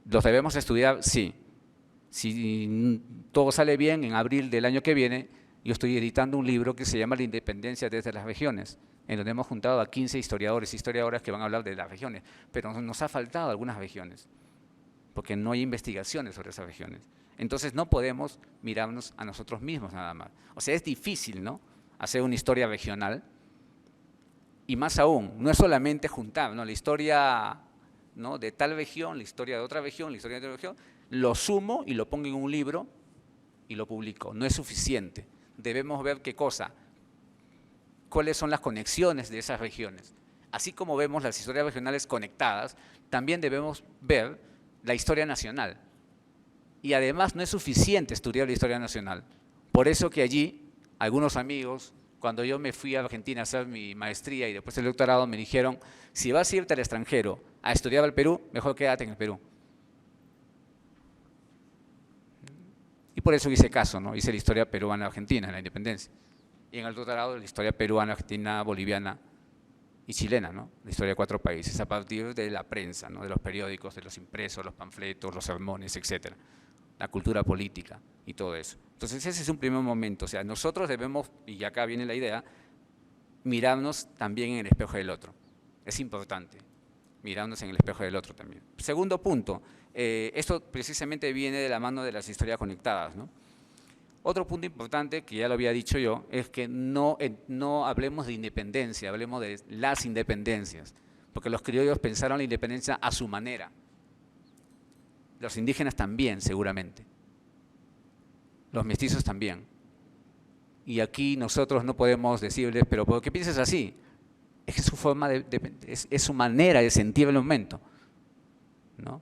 ¿Los debemos estudiar? Sí. Si todo sale bien, en abril del año que viene, yo estoy editando un libro que se llama La independencia desde las regiones, en donde hemos juntado a 15 historiadores y historiadoras que van a hablar de las regiones, pero nos ha faltado algunas regiones, porque no hay investigaciones sobre esas regiones. Entonces no podemos mirarnos a nosotros mismos nada más. O sea, es difícil, ¿no?, hacer una historia regional, y más aún, no es solamente juntar, ¿no?, la historia, ¿no?, de tal región, la historia de otra región, la historia de otra región, lo sumo y lo pongo en un libro y lo publico. No es suficiente. Debemos ver qué cosa, cuáles son las conexiones de esas regiones. Así como vemos las historias regionales conectadas, también debemos ver la historia nacional. Y además no es suficiente estudiar la historia nacional. Por eso que allí algunos amigos, cuando yo me fui a Argentina a hacer mi maestría y después el doctorado, me dijeron, si vas a irte al extranjero a estudiar al Perú, mejor quédate en el Perú. Y por eso hice caso, ¿no? Hice la historia peruana-argentina, la independencia. Y en el doctorado, la historia peruana, argentina, boliviana y chilena, ¿no? La historia de 4 países, a partir de la prensa, ¿no? De los periódicos, de los impresos, los panfletos, los sermones, etcétera, la cultura política y todo eso. Entonces ese es un primer momento, o sea, nosotros debemos, y acá viene la idea, mirarnos también en el espejo del otro. Es importante mirarnos en el espejo del otro también. Segundo punto, esto precisamente viene de la mano de las historias conectadas, ¿no? Otro punto importante, que ya lo había dicho yo, es que no hablemos de independencia, hablemos de las independencias, porque los criollos pensaron la independencia a su manera. Los indígenas también, seguramente. Los mestizos también. Y aquí nosotros no podemos decirles, pero ¿por qué piensas así? Es su forma es su manera de sentir el momento, ¿no?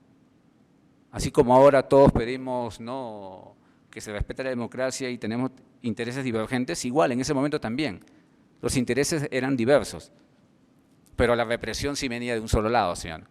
Así como ahora todos pedimos, ¿no?, que se respete la democracia y tenemos intereses divergentes, igual en ese momento también. Los intereses eran diversos, pero la represión sí venía de un solo lado, señor.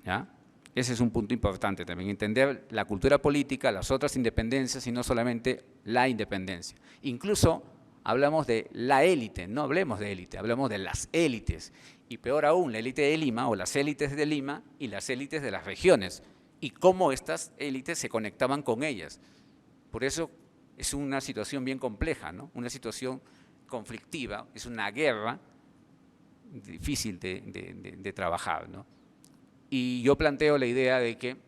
¿Ya? Ese es un punto importante también, entender la cultura política, las otras independencias y no solamente la independencia. Incluso hablamos de la élite, no hablemos de élite, hablamos de las élites. Y peor aún, la élite de Lima o las élites de Lima y las élites de las regiones. Y cómo estas élites se conectaban con ellas. Por eso es una situación bien compleja, ¿no? Una situación conflictiva, es una guerra difícil de trabajar, ¿no? Y yo planteo la idea de que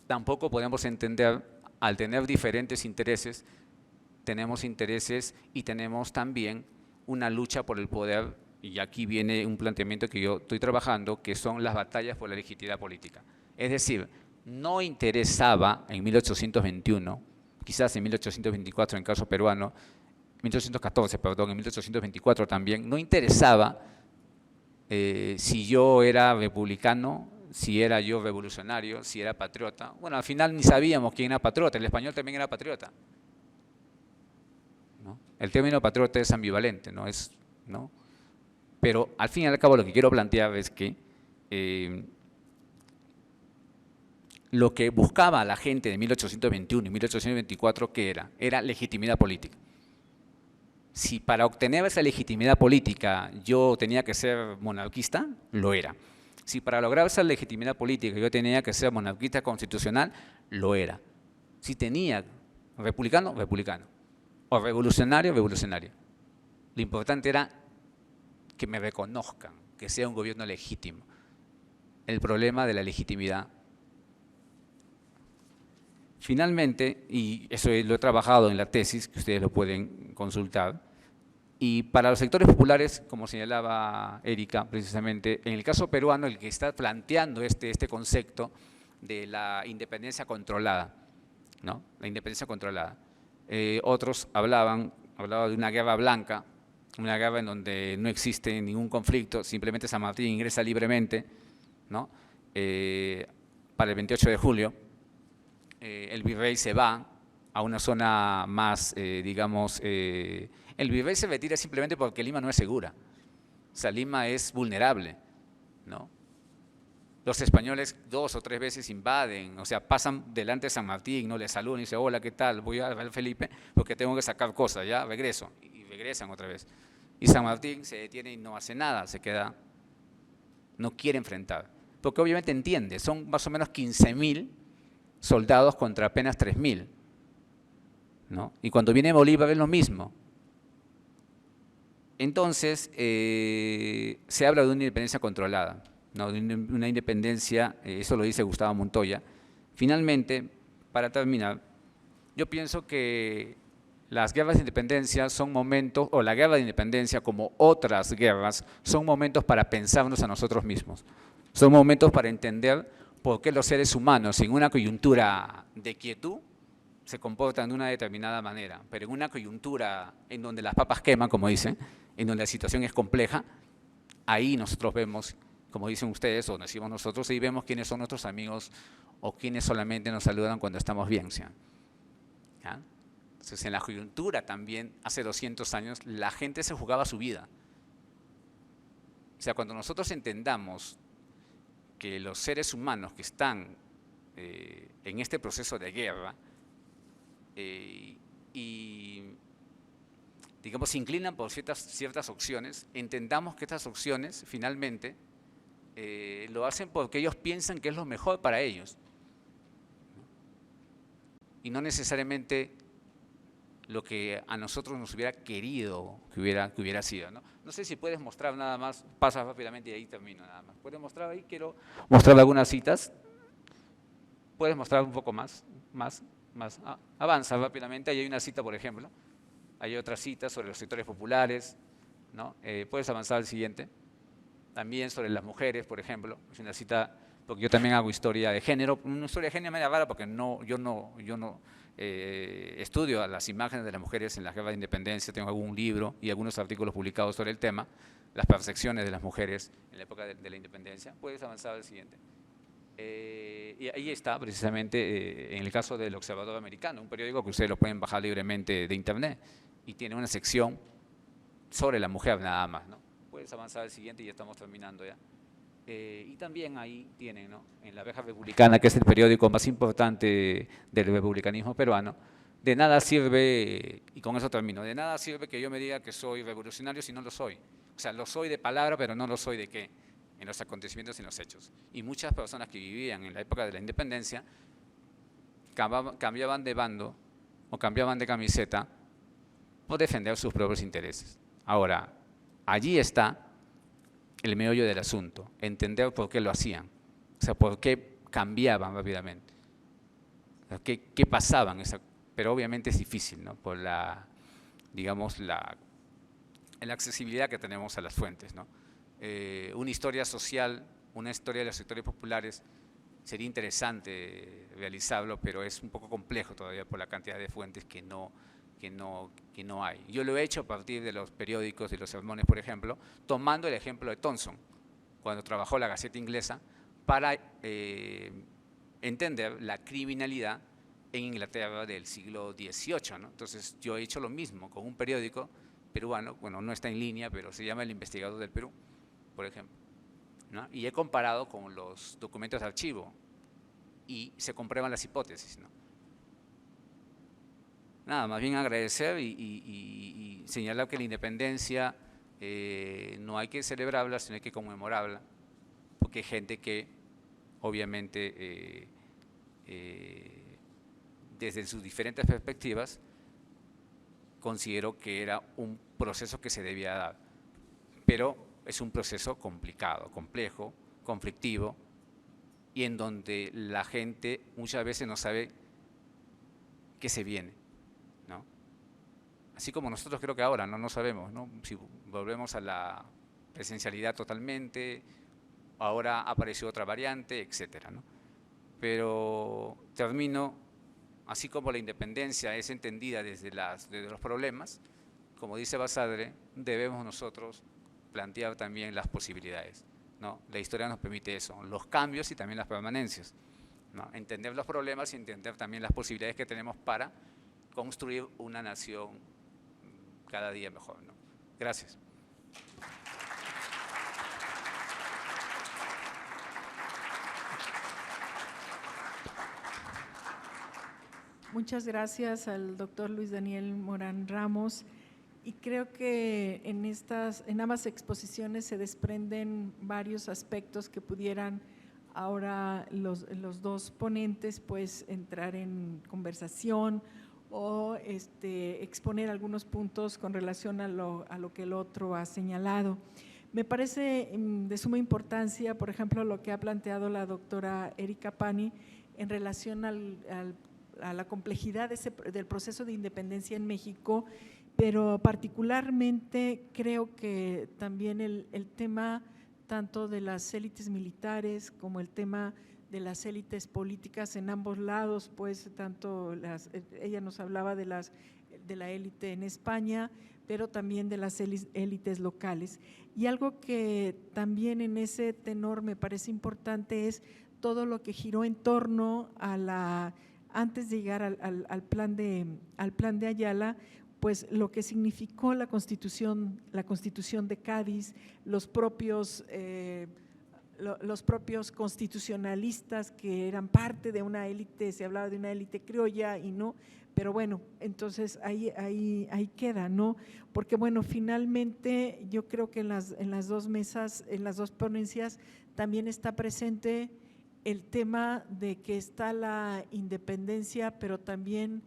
tampoco podemos entender, al tener diferentes intereses, tenemos intereses y tenemos también una lucha por el poder, y aquí viene un planteamiento que yo estoy trabajando, que son las batallas por la legitimidad política. Es decir, no interesaba en 1821, quizás en 1824 en caso peruano, 1814, perdón, en 1824 también, no interesaba si yo era republicano, si era yo revolucionario, si era patriota. Bueno, al final ni sabíamos quién era patriota, el español también era patriota, ¿no? El término patriota es ambivalente, ¿no? Pero al fin y al cabo lo que quiero plantear es que lo que buscaba la gente de 1821 y 1824, ¿qué era? Era legitimidad política. Si para obtener esa legitimidad política yo tenía que ser monarquista, lo era. Si para lograr esa legitimidad política yo tenía que ser monarquista constitucional, lo era. Si tenía republicano, republicano. O revolucionario, revolucionario. Lo importante era que me reconozcan, que sea un gobierno legítimo. El problema de la legitimidad. Finalmente, y eso lo he trabajado en la tesis, que ustedes lo pueden consultar, y para los sectores populares, como señalaba Erika precisamente, en el caso peruano, el que está planteando este concepto de la independencia controlada, ¿no? La independencia controlada. Otros hablaban de una guerra blanca, una guerra en donde no existe ningún conflicto, simplemente San Martín ingresa libremente, ¿no? Para el 28 de julio. El virrey se va a una zona más, digamos, el virrey se retira simplemente porque Lima no es segura, o sea, Lima es vulnerable, ¿no? Los españoles 2 o 3 veces invaden, o sea, pasan delante de San Martín, no le saludan y dicen, hola, ¿qué tal? Voy a ver Felipe porque tengo que sacar cosas, ya, regreso, y regresan otra vez. Y San Martín se detiene y no hace nada, se queda, no quiere enfrentar, porque obviamente entiende, son más o menos 15.000 soldados contra apenas 3.000, ¿no? Y cuando viene Bolívar es lo mismo. Entonces, se habla de una independencia controlada, ¿no? De una independencia, eso lo dice Gustavo Montoya. Finalmente, para terminar, yo pienso que las guerras de independencia son momentos, o la guerra de independencia como otras guerras, son momentos para pensarnos a nosotros mismos. Son momentos para entender por qué los seres humanos en una coyuntura de quietud se comportan de una determinada manera, pero en una coyuntura en donde las papas queman, como dicen, en donde la situación es compleja, ahí nosotros vemos, como dicen ustedes o decimos nosotros, ahí vemos quiénes son nuestros amigos o quiénes solamente nos saludan cuando estamos bien, ¿sí? ¿Ya? Entonces, en la coyuntura también, hace 200 años, la gente se jugaba su vida. O sea, cuando nosotros entendamos que los seres humanos que están en este proceso de guerra y digamos, se inclinan por ciertas opciones, entendamos que estas opciones finalmente lo hacen porque ellos piensan que es lo mejor para ellos, ¿no? Y no necesariamente lo que a nosotros nos hubiera querido que hubiera sido, ¿no? No sé si puedes mostrar nada más, pasa rápidamente y ahí termino nada más. ¿Puedes mostrar ahí? Quiero mostrar algunas citas. ¿Puedes mostrar un poco más? Avanza rápidamente, ahí hay una cita, por ejemplo. Hay otra cita sobre los sectores populares, ¿no? Puedes avanzar al siguiente. También sobre las mujeres, por ejemplo. Es una cita, porque yo también hago historia de género. Una historia de género media rara porque yo no estudio a las imágenes de las mujeres en la guerra de independencia. Tengo algún libro y algunos artículos publicados sobre el tema, las percepciones de las mujeres en la época de la independencia. Puedes avanzar al siguiente. Y ahí está precisamente en el caso del Observador Americano, un periódico que ustedes lo pueden bajar libremente de internet y tiene una sección sobre la mujer nada más, ¿no? Puedes avanzar al siguiente y ya estamos terminando ya. Y también ahí tienen, ¿no?, en La Abeja Republicana, que es el periódico más importante del republicanismo peruano, de nada sirve, y con eso termino, de nada sirve que yo me diga que soy revolucionario si no lo soy. O sea, lo soy de palabra, pero no lo soy de qué, en los acontecimientos y en los hechos. Y muchas personas que vivían en la época de la independencia cambiaban de bando o cambiaban de camiseta por defender sus propios intereses. Ahora, allí está el meollo del asunto, entender por qué lo hacían, o sea, por qué cambiaban rápidamente, qué pasaban, pero obviamente es difícil, ¿no?, por digamos, la accesibilidad que tenemos a las fuentes, ¿no? Una historia social, una historia de los sectores populares, sería interesante realizarlo, pero es un poco complejo todavía por la cantidad de fuentes que no hay. Yo lo he hecho a partir de los periódicos y los sermones, por ejemplo, tomando el ejemplo de Thomson, cuando trabajó la Gaceta Inglesa, para entender la criminalidad en Inglaterra del siglo XVIII, ¿no? Entonces, yo he hecho lo mismo con un periódico peruano, bueno, no está en línea, pero se llama El Investigador del Perú, por ejemplo, ¿no? Y he comparado con los documentos de archivo y se comprueban las hipótesis, ¿no? Nada, más bien agradecer y señalar que la independencia no hay que celebrarla, sino hay que conmemorarla, porque hay gente que obviamente desde sus diferentes perspectivas consideró que era un proceso que se debía dar, pero es un proceso complicado, complejo, conflictivo, y en donde la gente muchas veces no sabe qué se viene, ¿no? Así como nosotros creo que ahora no sabemos, ¿no?, si volvemos a la presencialidad totalmente, ahora apareció otra variante, etcétera, ¿no? Pero termino, así como la independencia es entendida desde los problemas, como dice Basadre, debemos nosotros plantear también las posibilidades, ¿no? La historia nos permite eso, los cambios y también las permanencias, ¿no? Entender los problemas y entender también las posibilidades que tenemos para construir una nación cada día mejor, ¿no? Gracias. Muchas gracias al doctor Luis Daniel Morán Ramos. Y creo que en ambas exposiciones se desprenden varios aspectos que pudieran ahora los dos ponentes pues entrar en conversación o exponer algunos puntos con relación a lo que el otro ha señalado. Me parece de suma importancia, por ejemplo, lo que ha planteado la doctora Erika Pani en relación a la complejidad del proceso de independencia en México, pero particularmente creo que también el tema tanto de las élites militares como el tema de las élites políticas en ambos lados, pues tanto ella nos hablaba de la élite en España, pero también de las élites locales. Y algo que también en ese tenor me parece importante es todo lo que giró en torno a antes de llegar al plan de Ayala, pues lo que significó la Constitución de Cádiz, los propios los propios constitucionalistas que eran parte de una élite, se hablaba de una élite criolla y no, pero bueno, entonces ahí queda, ¿no? Porque bueno, finalmente yo creo que en las dos mesas, en las dos ponencias también está presente el tema de que está la independencia, pero también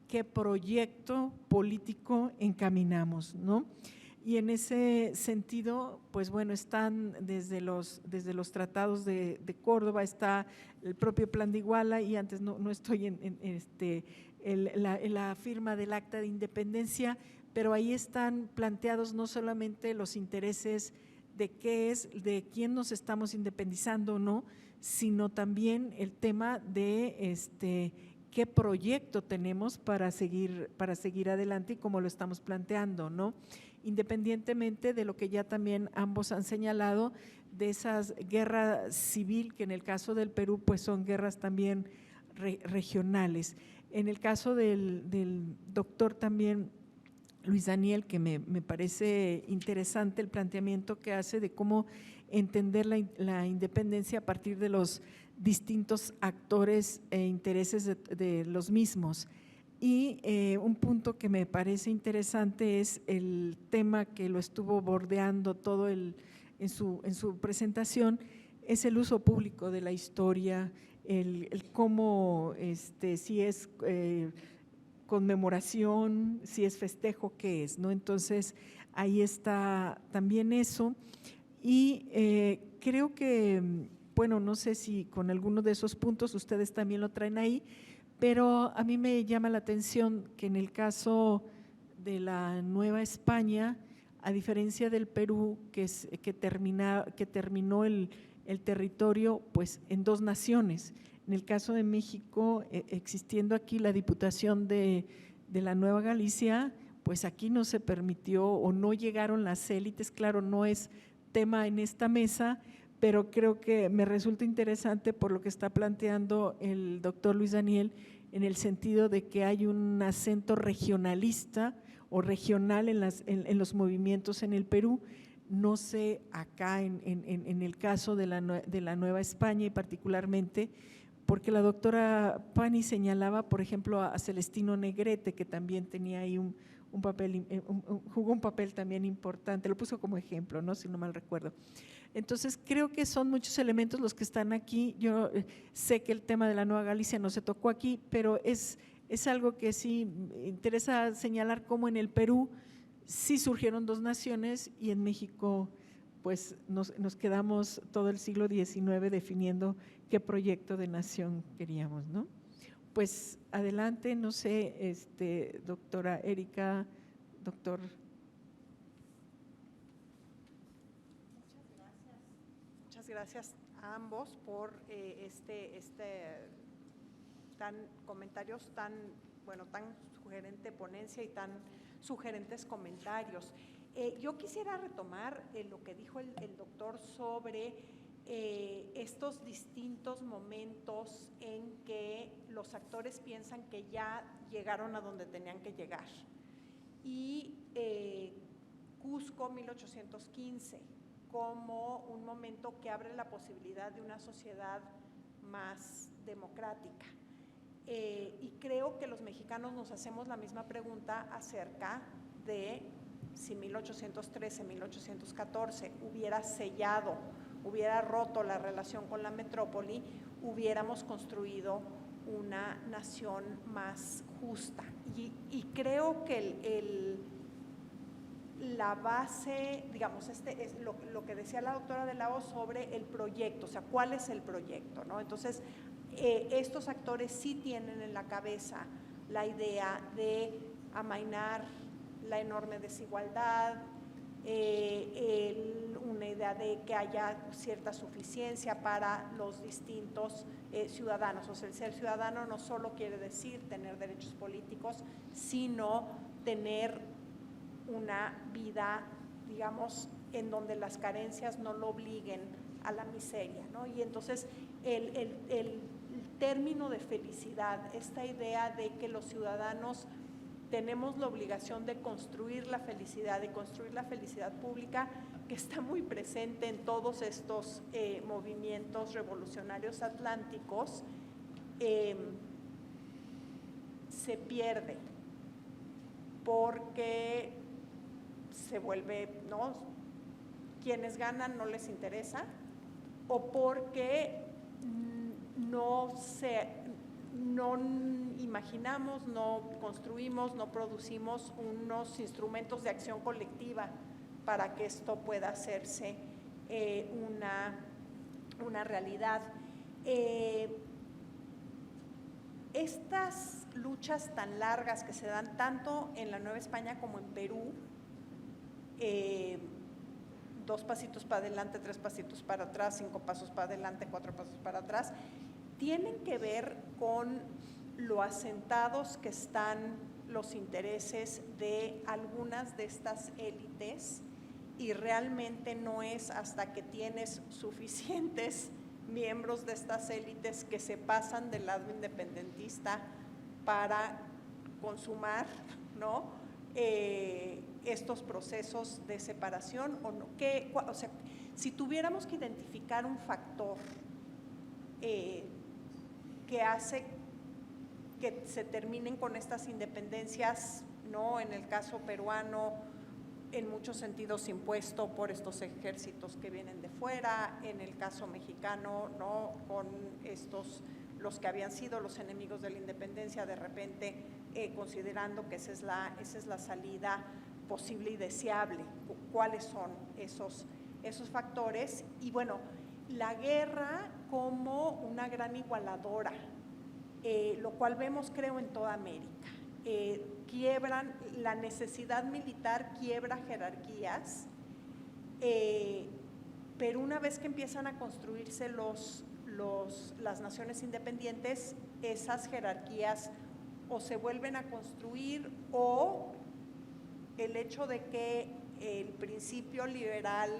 qué proyecto político encaminamos, ¿no? Y en ese sentido, pues bueno, están desde los tratados de Córdoba, está el propio Plan de Iguala, y antes no estoy en la firma del Acta de Independencia, pero ahí están planteados no solamente los intereses de de quién nos estamos independizando o no, sino también el tema de qué proyecto tenemos para seguir adelante y cómo lo estamos planteando, ¿no? Independientemente de lo que ya también ambos han señalado, de esas guerras civil, que en el caso del Perú pues son guerras también regionales. En el caso del doctor también Luis Daniel, que me parece interesante el planteamiento que hace de cómo entender la independencia a partir de los distintos actores e intereses de los mismos. Y un punto que me parece interesante es el tema que lo estuvo bordeando todo en su presentación, es el uso público de la historia, el cómo, si es conmemoración, si es festejo, qué es, ¿no? Entonces, ahí está también eso. Y creo que, bueno, no sé si con alguno de esos puntos ustedes también lo traen ahí, pero a mí me llama la atención que en el caso de la Nueva España, a diferencia del Perú, que terminó el territorio pues en dos naciones. En el caso de México, existiendo aquí la Diputación de la Nueva Galicia, pues aquí no se permitió o no llegaron las élites, claro, no es tema en esta mesa, pero creo que me resulta interesante por lo que está planteando el doctor Luis Daniel, en el sentido de que hay un acento regionalista o regional en los movimientos en el Perú. No sé acá en el caso de la Nueva España y particularmente, porque la doctora Pani señalaba, por ejemplo, a Celestino Negrete, que también tenía ahí jugó un papel también importante, lo puso como ejemplo, ¿no? Si no mal recuerdo. Entonces, creo que son muchos elementos los que están aquí. Yo sé que el tema de la Nueva Galicia no se tocó aquí, pero es algo que sí interesa señalar, cómo en el Perú sí surgieron dos naciones y en México pues nos quedamos todo el siglo XIX definiendo qué proyecto de nación queríamos, ¿no? Pues adelante, no sé, doctora Erika, doctor. Muchas gracias a ambos por comentarios tan sugerente ponencia y tan sugerentes comentarios. Yo quisiera retomar lo que dijo el doctor sobre estos distintos momentos en que los actores piensan que ya llegaron a donde tenían que llegar. Y Cusco 1815 como un momento que abre la posibilidad de una sociedad más democrática. Y creo que los mexicanos nos hacemos la misma pregunta acerca de si 1813, 1814 hubiera sellado, hubiera roto la relación con la metrópoli, hubiéramos construido una nación más justa. Y creo que la base, digamos, es lo que decía la doctora de Lao sobre el proyecto, o sea, ¿cuál es el proyecto, no? Entonces, estos actores sí tienen en la cabeza la idea de amainar la enorme desigualdad, una idea de que haya cierta suficiencia para los distintos ciudadanos. O sea, el ser ciudadano no solo quiere decir tener derechos políticos, sino tener una vida, digamos, en donde las carencias no lo obliguen a la miseria, ¿no? Y entonces el término de felicidad, esta idea de que los ciudadanos tenemos la obligación de construir la felicidad pública, que está muy presente en todos estos movimientos revolucionarios atlánticos, se pierde porque se vuelve, ¿no? Quienes ganan no les interesa, o porque no imaginamos, no construimos, no producimos unos instrumentos de acción colectiva para que esto pueda hacerse una realidad. Estas luchas tan largas que se dan tanto en la Nueva España como en Perú, 2 pasitos para adelante, 3 pasitos para atrás, 5 pasos para adelante, 4 pasos para atrás, tienen que ver con lo asentados que están los intereses de algunas de estas élites, y realmente no es hasta que tienes suficientes miembros de estas élites que se pasan del lado independentista para consumar, ¿no? Estos procesos de separación, o no. O sea, si tuviéramos que identificar un factor que hace que se terminen con estas independencias, ¿no? En el caso peruano, en muchos sentidos impuesto por estos ejércitos que vienen de fuera, en el caso mexicano, ¿no? Con los que habían sido los enemigos de la independencia, de repente considerando que esa es la salida posible y deseable. ¿Cuáles son esos factores? Y bueno, la guerra como una gran igualadora, lo cual vemos, creo, en toda América. Quiebran la necesidad militar, quiebra jerarquías, pero una vez que empiezan a construirse las naciones independientes, esas jerarquías o se vuelven a construir, o el hecho de que el principio liberal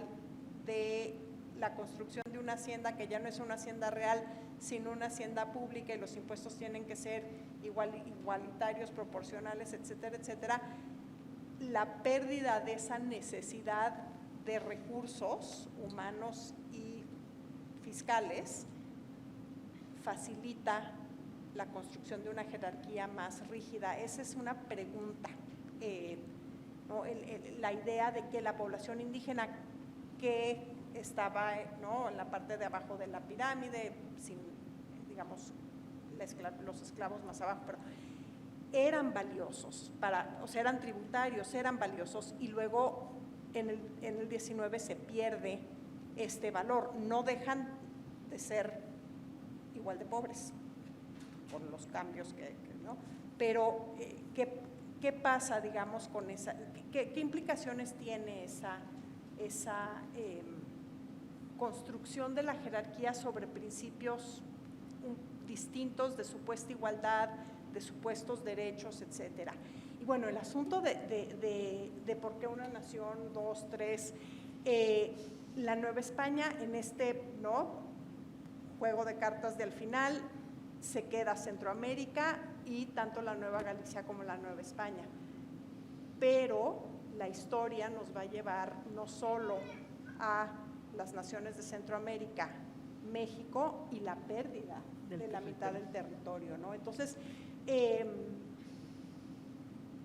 de la construcción de una hacienda, que ya no es una hacienda real, sino una hacienda pública, y los impuestos tienen que ser igualitarios, proporcionales, etcétera, etcétera, la pérdida de esa necesidad de recursos humanos y fiscales facilita la construcción de una jerarquía más rígida. Esa es una pregunta. ¿No? La idea de que la población indígena que estaba, ¿no?, en la parte de abajo de la pirámide, sin, digamos, los esclavos más abajo, pero eran valiosos, o sea, eran tributarios, eran valiosos, y luego en el 19 se pierde este valor. No dejan de ser igual de pobres por los cambios ¿no? Pero ¿qué pasa, digamos, con esa? ¿Qué implicaciones tiene esa construcción de la jerarquía sobre principios distintos de supuesta igualdad, de supuestos derechos, etcétera? Y bueno, el asunto de por qué una nación, 2, 3, la Nueva España en ¿no?, juego de cartas de al final se queda Centroamérica, y tanto la Nueva Galicia como la Nueva España. Pero la historia nos va a llevar no solo a las naciones de Centroamérica, México, y la pérdida de la mitad del territorio, ¿no? Entonces,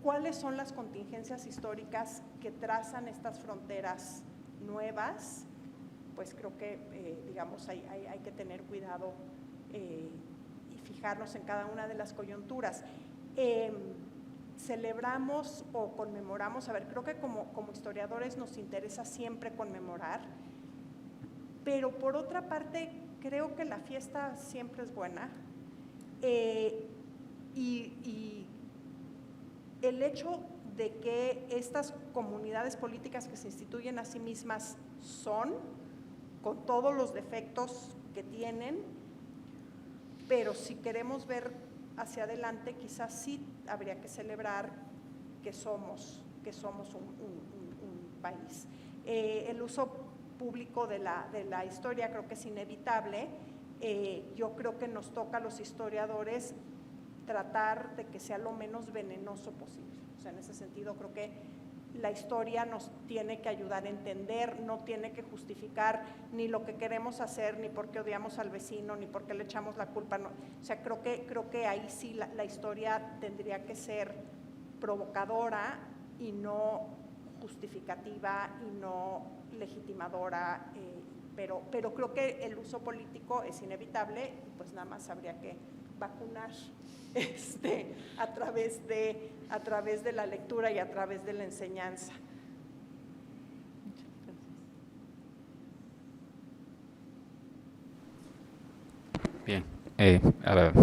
¿cuáles son las contingencias históricas que trazan estas fronteras nuevas? Pues creo que, digamos, hay que tener cuidado y fijarnos en cada una de las coyunturas. Celebramos o conmemoramos, creo que como historiadores nos interesa siempre conmemorar, pero por otra parte creo que la fiesta siempre es buena, y el hecho de que estas comunidades políticas que se instituyen a sí mismas con todos los defectos que tienen, pero si queremos ver hacia adelante, quizás sí habría que celebrar que somos un país. El uso público de la historia creo que es inevitable. Yo creo que nos toca a los historiadores tratar de que sea lo menos venenoso posible. O sea, en ese sentido creo que la historia nos tiene que ayudar a entender, no tiene que justificar ni lo que queremos hacer, ni por qué odiamos al vecino, ni por qué le echamos la culpa. No. O sea, creo que ahí sí la historia tendría que ser provocadora y no justificativa y no legitimadora, pero creo que el uso político es inevitable y pues nada más habría que vacunar a través de la lectura y a través de la enseñanza. Bien, a ver.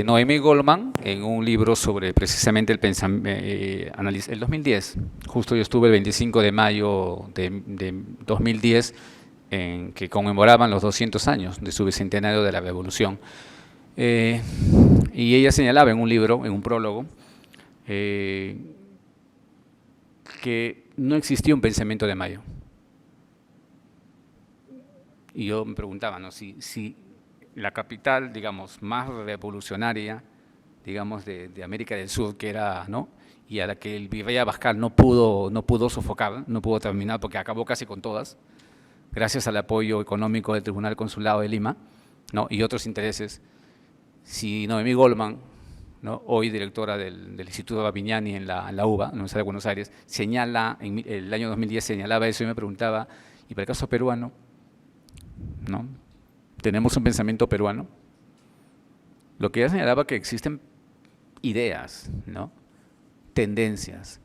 Noemí Goldman, en un libro sobre precisamente el pensamiento, el 2010, justo yo estuve el 25 de mayo de 2010, en que conmemoraban los 200 años de su bicentenario de la Revolución. Y ella señalaba en un libro, en un prólogo, que no existía un pensamiento de Mayo. Y yo me preguntaba, ¿no? si la capital, digamos, más revolucionaria, digamos, de América del Sur, que era, ¿no?, y a la que el virrey Abascal no pudo sofocar, no pudo terminar, porque acabó casi con todas, gracias al apoyo económico del Tribunal Consulado de Lima, ¿no?, y otros intereses. Si Noemí Goldman, ¿no?, hoy directora del Instituto Babignani en la UBA, en la Universidad de Buenos Aires, señala, en el año 2010 señalaba eso, y me preguntaba, ¿y para el caso peruano? ¿No? ¿Tenemos un pensamiento peruano? Lo que ella señalaba que existen ideas, ¿no?, tendencias,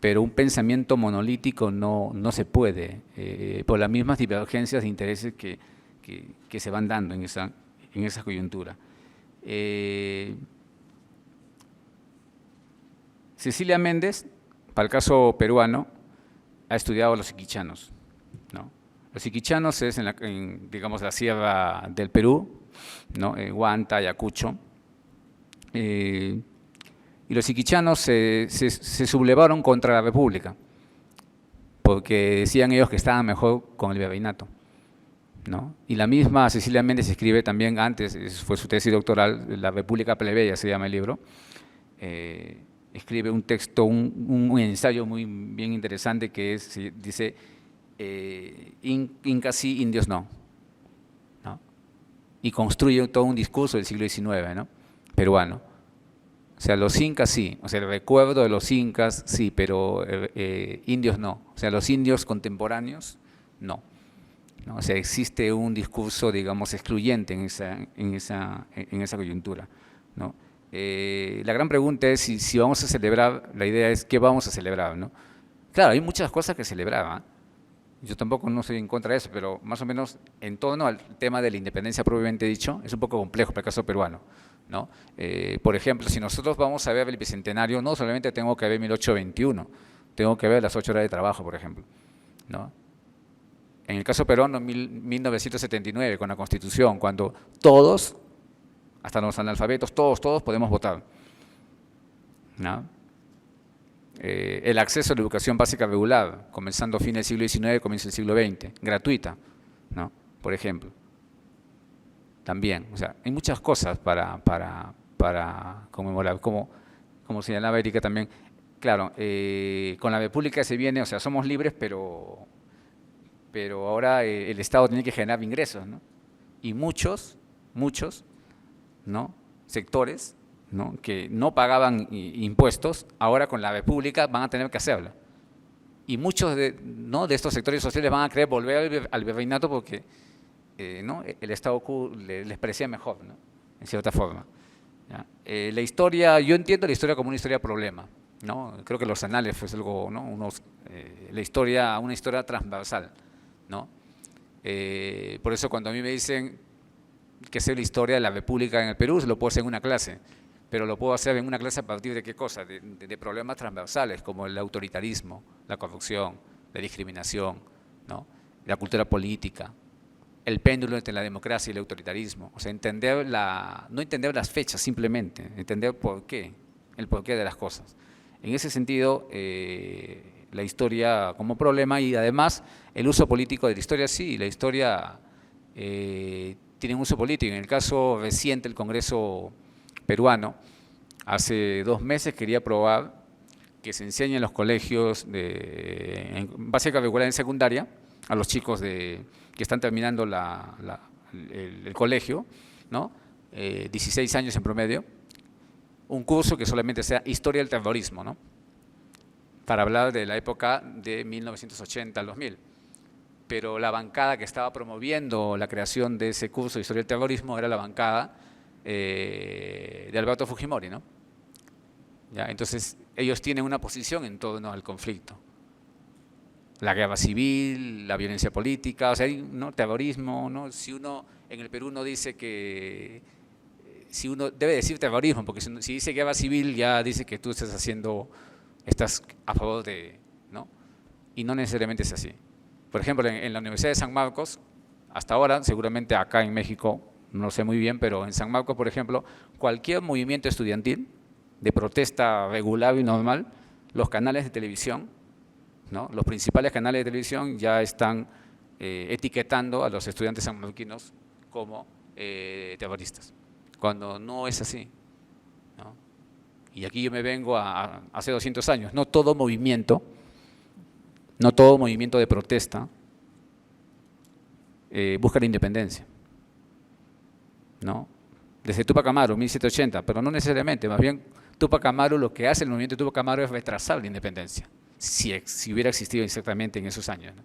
pero un pensamiento monolítico no se puede, por las mismas divergencias de intereses que se van dando en esa coyuntura. Cecilia Méndez, para el caso peruano, ha estudiado a los iquichanos, ¿no? Los iquichanos es digamos, la sierra del Perú, ¿no?, Huanta, Ayacucho. Y los iquichanos se sublevaron contra la República, porque decían ellos que estaban mejor con el virreinato, ¿no? Y la misma Cecilia Méndez escribe también antes, fue su tesis doctoral, La República Plebeya se llama el libro, escribe un texto, un ensayo muy bien interesante que dice, Incas sí, indios no, ¿no? Y construye todo un discurso del siglo XIX, ¿no?, peruano. O sea, los incas sí, o sea, el recuerdo de los incas sí, pero indios no. O sea, los indios contemporáneos no. ¿No? O sea, existe un discurso, digamos, excluyente en esa coyuntura, ¿no? La gran pregunta es si vamos a celebrar, la idea es qué vamos a celebrar, ¿no? Claro, hay muchas cosas que celebrar, ¿eh? Yo tampoco no estoy en contra de eso, pero más o menos en torno al tema de la independencia propiamente dicho, es un poco complejo para el caso peruano, ¿no? Por ejemplo, si nosotros vamos a ver el bicentenario, no solamente tengo que ver 1821, tengo que ver las 8 horas de trabajo, por ejemplo, ¿no? En el caso peruano, 1979, con la Constitución, cuando todos, hasta los analfabetos, todos podemos votar, ¿no? El acceso a la educación básica regular, comenzando a fin del siglo XIX, comienzo del siglo XX, gratuita, ¿no?, por ejemplo. También, o sea, hay muchas cosas para conmemorar, como señalaba Erika también. Claro, con la República se viene, o sea, somos libres, pero ahora el Estado tiene que generar ingresos, ¿no? Y muchos, ¿no?, sectores, ¿no?, que no pagaban impuestos, ahora con la República van a tener que hacerlo. Y muchos de estos sectores sociales van a querer volver al virreinato porque ¿no?, el Estado les parecía mejor, ¿no?, en cierta forma, ¿ya? La historia, yo entiendo la historia como una historia problema, ¿no? Creo que los anales fue algo, ¿no?, una historia transversal, ¿no? Por eso cuando a mí me dicen que sé la historia de la República en el Perú, se lo puedo hacer en una clase, pero lo puedo hacer en una clase a partir de ¿qué cosa? De problemas transversales como el autoritarismo, la corrupción, la discriminación, ¿no?, la cultura política, el péndulo entre la democracia y el autoritarismo. O sea, no entender las fechas simplemente, entender el porqué de las cosas. En ese sentido, la historia como problema y además el uso político de la historia, sí, la historia tiene un uso político. En el caso reciente, el Congreso peruano, hace 2 meses quería aprobar que se enseña en los colegios básica, regular en secundaria, a los chicos que están terminando el colegio, ¿no? 16 años en promedio, un curso que solamente sea historia del terrorismo, ¿no? Para hablar de la época de 1980 al 2000. Pero la bancada que estaba promoviendo la creación de ese curso de historia del terrorismo era la bancada de Alberto Fujimori, ¿no? ¿Ya? Entonces, ellos tienen una posición en torno al conflicto. La guerra civil, la violencia política, o sea, ¿no? Terrorismo, ¿no? Si uno en el Perú no dice que, si uno debe decir terrorismo, porque si dice guerra civil ya dice que tú estás a favor de, ¿no? Y no necesariamente es así. Por ejemplo, en la Universidad de San Marcos, hasta ahora, seguramente acá en México, no lo sé muy bien, pero en San Marcos, por ejemplo, cualquier movimiento estudiantil de protesta regular y normal, los canales de televisión, ¿no? Los principales canales de televisión ya están etiquetando a los estudiantes sanmarquinos como terroristas, cuando no es así, ¿no? Y aquí yo me vengo hace 200 años, no todo movimiento de protesta busca la independencia, ¿no? Desde Túpac Amaru, 1780, pero no necesariamente, más bien Túpac Amaru, lo que hace el movimiento de Túpac Amaru es retrasar la independencia, si hubiera existido exactamente en esos años, ¿no?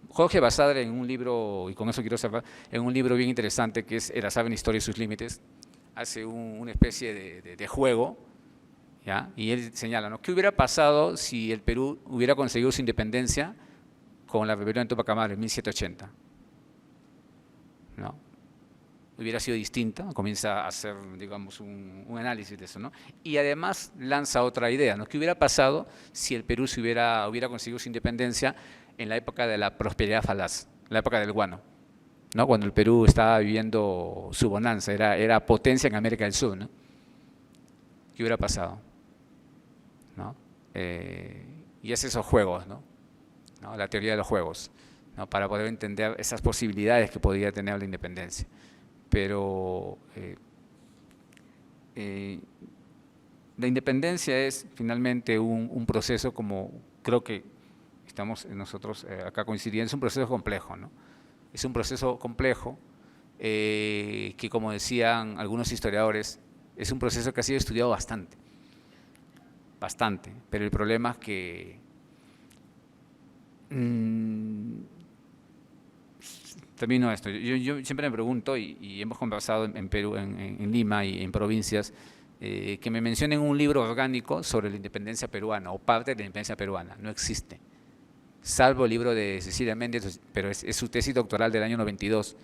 Jorge Basadre, en un libro, y con eso quiero cerrar, en un libro bien interesante que es El azar en historia y sus límites, hace una especie de juego, ¿ya? Y él señala, ¿no? ¿Qué hubiera pasado si el Perú hubiera conseguido su independencia con la rebelión de Túpac Amaru en 1780? ¿No? Hubiera sido distinta, comienza a hacer, digamos, un análisis de eso, ¿no? Y además lanza otra idea, ¿no? ¿Qué hubiera pasado si el Perú hubiera conseguido su independencia en la época de la prosperidad falaz, la época del guano, ¿no? Cuando el Perú estaba viviendo su bonanza, era potencia en América del Sur, ¿no? ¿Qué hubiera pasado? ¿No? Y es esos juegos, ¿no? La teoría de los juegos, ¿no? Para poder entender esas posibilidades que podría tener la independencia. Pero la independencia es finalmente un proceso, como creo que estamos nosotros acá coincidiendo, es un proceso complejo, ¿no? Es un proceso complejo que, como decían algunos historiadores, es un proceso que ha sido estudiado bastante, pero el problema es que termino esto. Yo siempre me pregunto, y hemos conversado en Perú, en Lima y en provincias, que me mencionen un libro orgánico sobre la independencia peruana o parte de la independencia peruana. No existe, salvo el libro de Cecilia Méndez, pero es su tesis doctoral del año 92,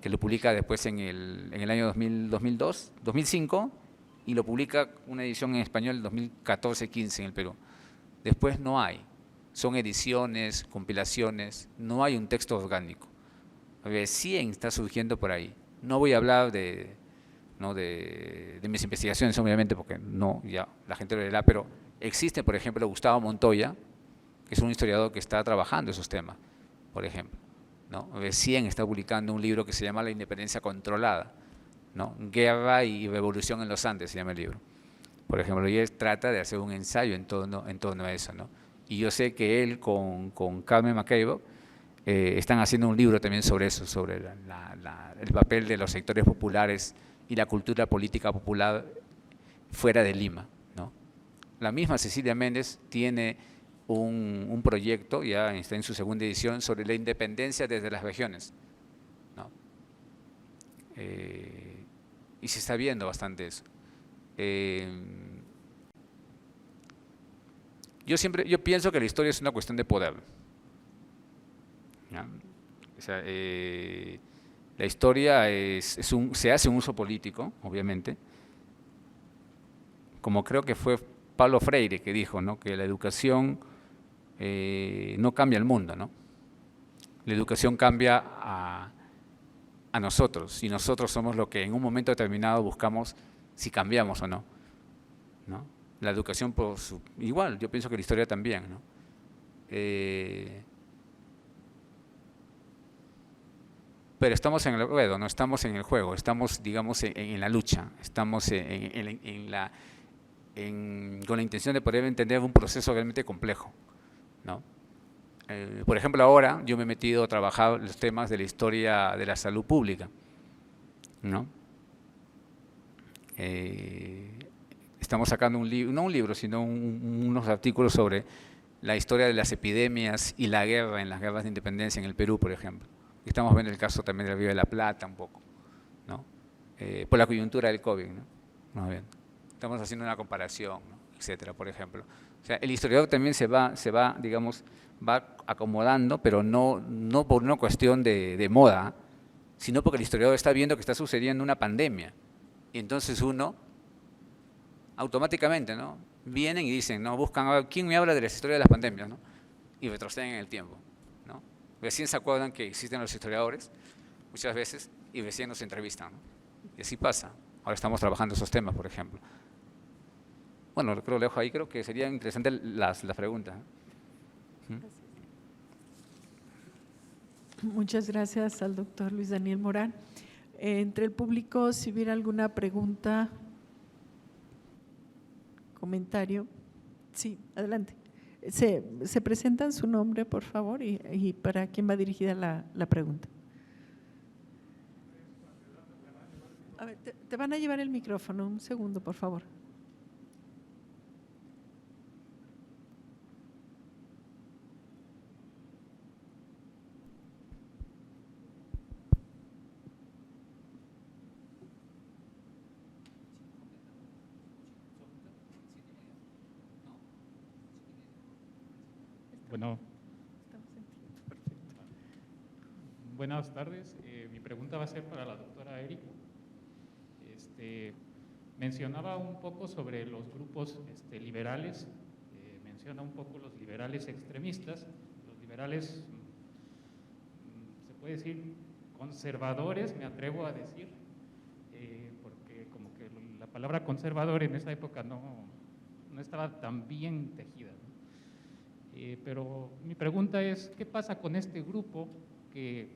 que lo publica después en el año 2005, y lo publica una edición en español en 2014-15 en el Perú. Después no hay, son ediciones, compilaciones, no hay un texto orgánico. Recién está surgiendo por ahí. No voy a hablar de mis investigaciones, obviamente, porque no, ya la gente lo leerá, pero existe, por ejemplo, Gustavo Montoya, que es un historiador que está trabajando esos temas, por ejemplo, ¿no? Recién está publicando un libro que se llama La independencia controlada, ¿no? Guerra y revolución en los Andes, se llama el libro, por ejemplo, y él trata de hacer un ensayo en torno a eso, ¿no? Y yo sé que él con Carmen Maceió están haciendo un libro también sobre eso, sobre el papel de los sectores populares y la cultura política popular fuera de Lima, ¿no? La misma Cecilia Méndez tiene un proyecto, ya está en su segunda edición, sobre la independencia desde las regiones, ¿no? Y se está viendo bastante eso. Yo pienso que la historia es una cuestión de poder, ¿ya? O sea, la historia se hace un uso político, obviamente, como creo que fue Paulo Freire que dijo, ¿no? Que la educación no cambia el mundo, ¿no? La educación cambia a nosotros, y nosotros somos lo que en un momento determinado buscamos si cambiamos o no, ¿no? La educación, igual, yo pienso que la historia también, ¿no? Pero estamos en el ruedo, no estamos en el juego, estamos, digamos, en la lucha, estamos en con la intención de poder entender un proceso realmente complejo, ¿no? Por ejemplo, ahora yo me he metido a trabajar los temas de la historia de la salud pública, ¿no? Estamos sacando un libro, no un libro, sino unos artículos sobre la historia de las epidemias y la guerra en las guerras de independencia en el Perú, por ejemplo. Estamos viendo el caso también del Río de la Plata un poco, ¿no? Por la coyuntura del COVID, ¿no? Más bien. Estamos haciendo una comparación, ¿no? Etcétera, por ejemplo. O sea, el historiador también se va, digamos, va acomodando, pero no por una cuestión de moda, sino porque el historiador está viendo que está sucediendo una pandemia. Y entonces uno, automáticamente, ¿no? Vienen y dicen, ¿no? Buscan, a ver, ¿quién me habla de la historia de las pandemias, ¿no? Y retroceden en el tiempo, ¿no? Recién se acuerdan que existen los historiadores, muchas veces, y recién nos entrevistan, ¿no? Y así pasa. Ahora estamos trabajando esos temas, por ejemplo. Bueno, creo que lo dejo ahí, creo que serían interesantes las preguntas, ¿no? Muchas gracias al doctor Luis Daniel Morán. Entre el público, si hubiera alguna pregunta, comentario. Sí, adelante. ¿Se presentan su nombre, por favor, y para quién va dirigida la pregunta? A ver, te van a llevar el micrófono, un segundo, por favor. Bueno, buenas tardes. Mi pregunta va a ser para la doctora Erika. Mencionaba un poco sobre los grupos liberales, menciona un poco los liberales extremistas, los liberales, se puede decir, conservadores, me atrevo a decir, porque como que la palabra conservador en esa época no estaba tan bien tejida, ¿no? Pero mi pregunta es, ¿qué pasa con este grupo que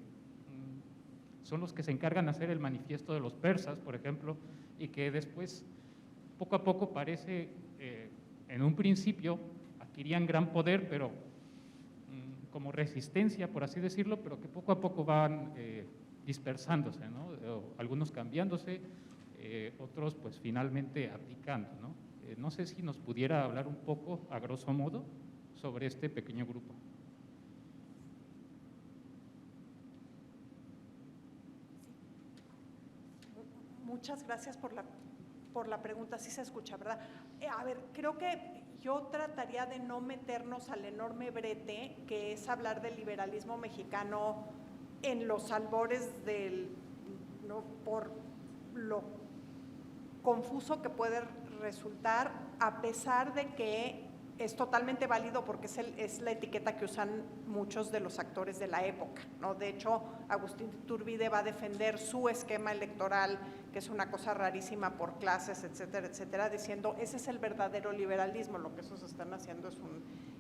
son los que se encargan de hacer el manifiesto de los persas, por ejemplo, y que después, poco a poco, parece, en un principio, adquirían gran poder, pero como resistencia, por así decirlo, pero que poco a poco van dispersándose, ¿no? Algunos cambiándose, otros pues finalmente abdicando, ¿no? No sé si nos pudiera hablar un poco, a grosso modo, sobre este pequeño grupo. Muchas gracias por la pregunta, sí se escucha, ¿verdad? A ver, creo que yo trataría de no meternos al enorme brete que es hablar del liberalismo mexicano en los albores ¿no? Por lo confuso que puede resultar, a pesar de que es totalmente válido porque es la etiqueta que usan muchos de los actores de la época, ¿no? De hecho, Agustín Iturbide va a defender su esquema electoral, que es una cosa rarísima por clases, etcétera, etcétera, diciendo ese es el verdadero liberalismo, lo que esos están haciendo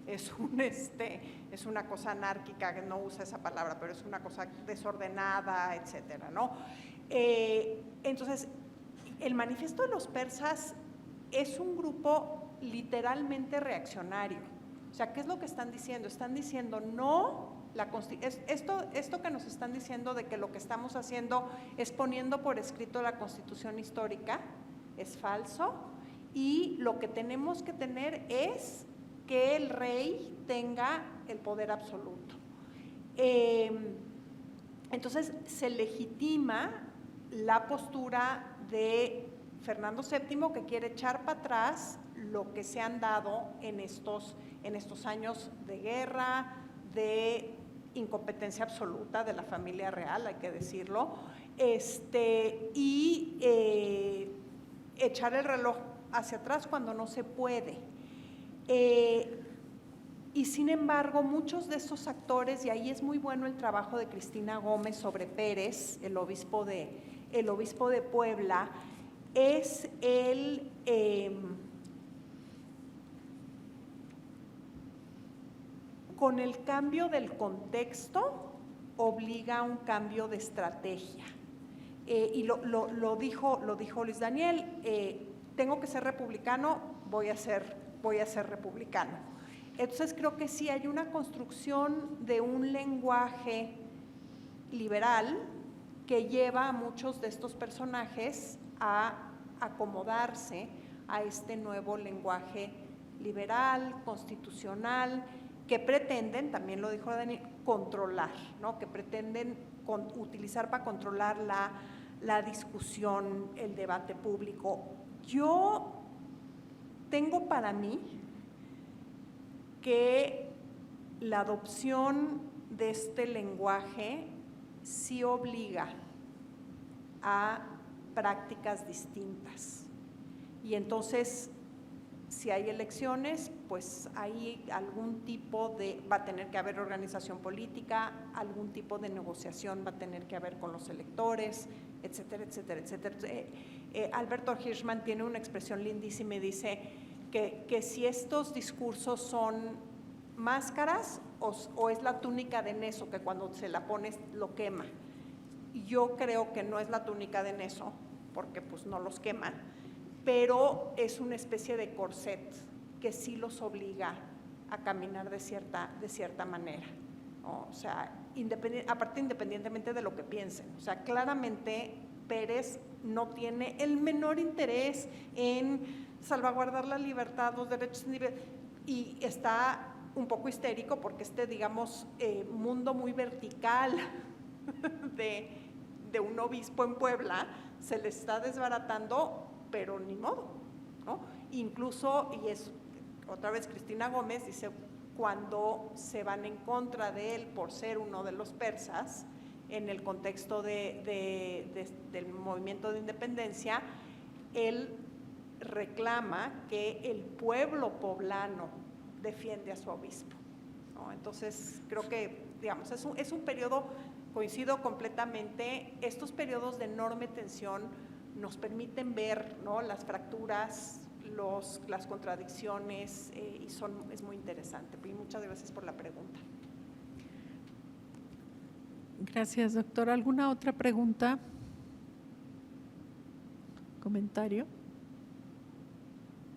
es una cosa anárquica, que no usa esa palabra, pero es una cosa desordenada, etcétera, ¿no? Entonces, el manifiesto de los persas es un grupo literalmente reaccionario. O sea, ¿qué es lo que están diciendo? Están diciendo no, esto que nos están diciendo de que lo que estamos haciendo es poniendo por escrito la Constitución histórica, es falso, y lo que tenemos que tener es que el rey tenga el poder absoluto. Entonces, se legitima la postura de Fernando VII, que quiere echar para atrás lo que se han dado en estos años de guerra, de incompetencia absoluta de la familia real, hay que decirlo, y echar el reloj hacia atrás cuando no se puede. Y sin embargo, muchos de estos actores, y ahí es muy bueno el trabajo de Cristina Gómez sobre Pérez, el obispo de Puebla, es con el cambio del contexto obliga a un cambio de estrategia. Y lo dijo Luis Daniel, tengo que ser republicano, voy a ser republicano. Entonces creo que sí hay una construcción de un lenguaje liberal que lleva a muchos de estos personajes a acomodarse a este nuevo lenguaje liberal, constitucional, que pretenden, también lo dijo Dani, controlar, ¿no? Que pretenden utilizar para controlar la discusión, el debate público. Yo tengo para mí que la adopción de este lenguaje sí obliga a prácticas distintas. Y entonces, si hay elecciones, pues hay algún tipo va a tener que haber organización política, algún tipo de negociación va a tener que haber con los electores, etcétera, etcétera, etcétera. Alberto Hirschman tiene una expresión lindísima y dice que si estos discursos son máscaras o es la túnica de Neso, que cuando se la pones lo quema. Yo creo que no es la túnica de Neso, porque pues no los queman, pero es una especie de corset que sí los obliga a caminar de cierta manera, ¿no? O sea, aparte independientemente de lo que piensen. O sea, claramente Pérez no tiene el menor interés en salvaguardar la libertad, los derechos individuales, y está un poco histérico porque digamos, mundo muy vertical de un obispo en Puebla se le está desbaratando, pero ni modo, ¿no? Incluso, y es otra vez Cristina Gómez, dice, cuando se van en contra de él por ser uno de los persas, en el contexto del movimiento de independencia, él reclama que el pueblo poblano defiende a su obispo, ¿no? Entonces, creo que, digamos, es un periodo, coincido completamente, estos periodos de enorme tensión nos permiten ver, ¿no?, las fracturas, las contradicciones, y es muy interesante. Y muchas gracias por la pregunta. Gracias, doctora. ¿Alguna otra pregunta? ¿Comentario?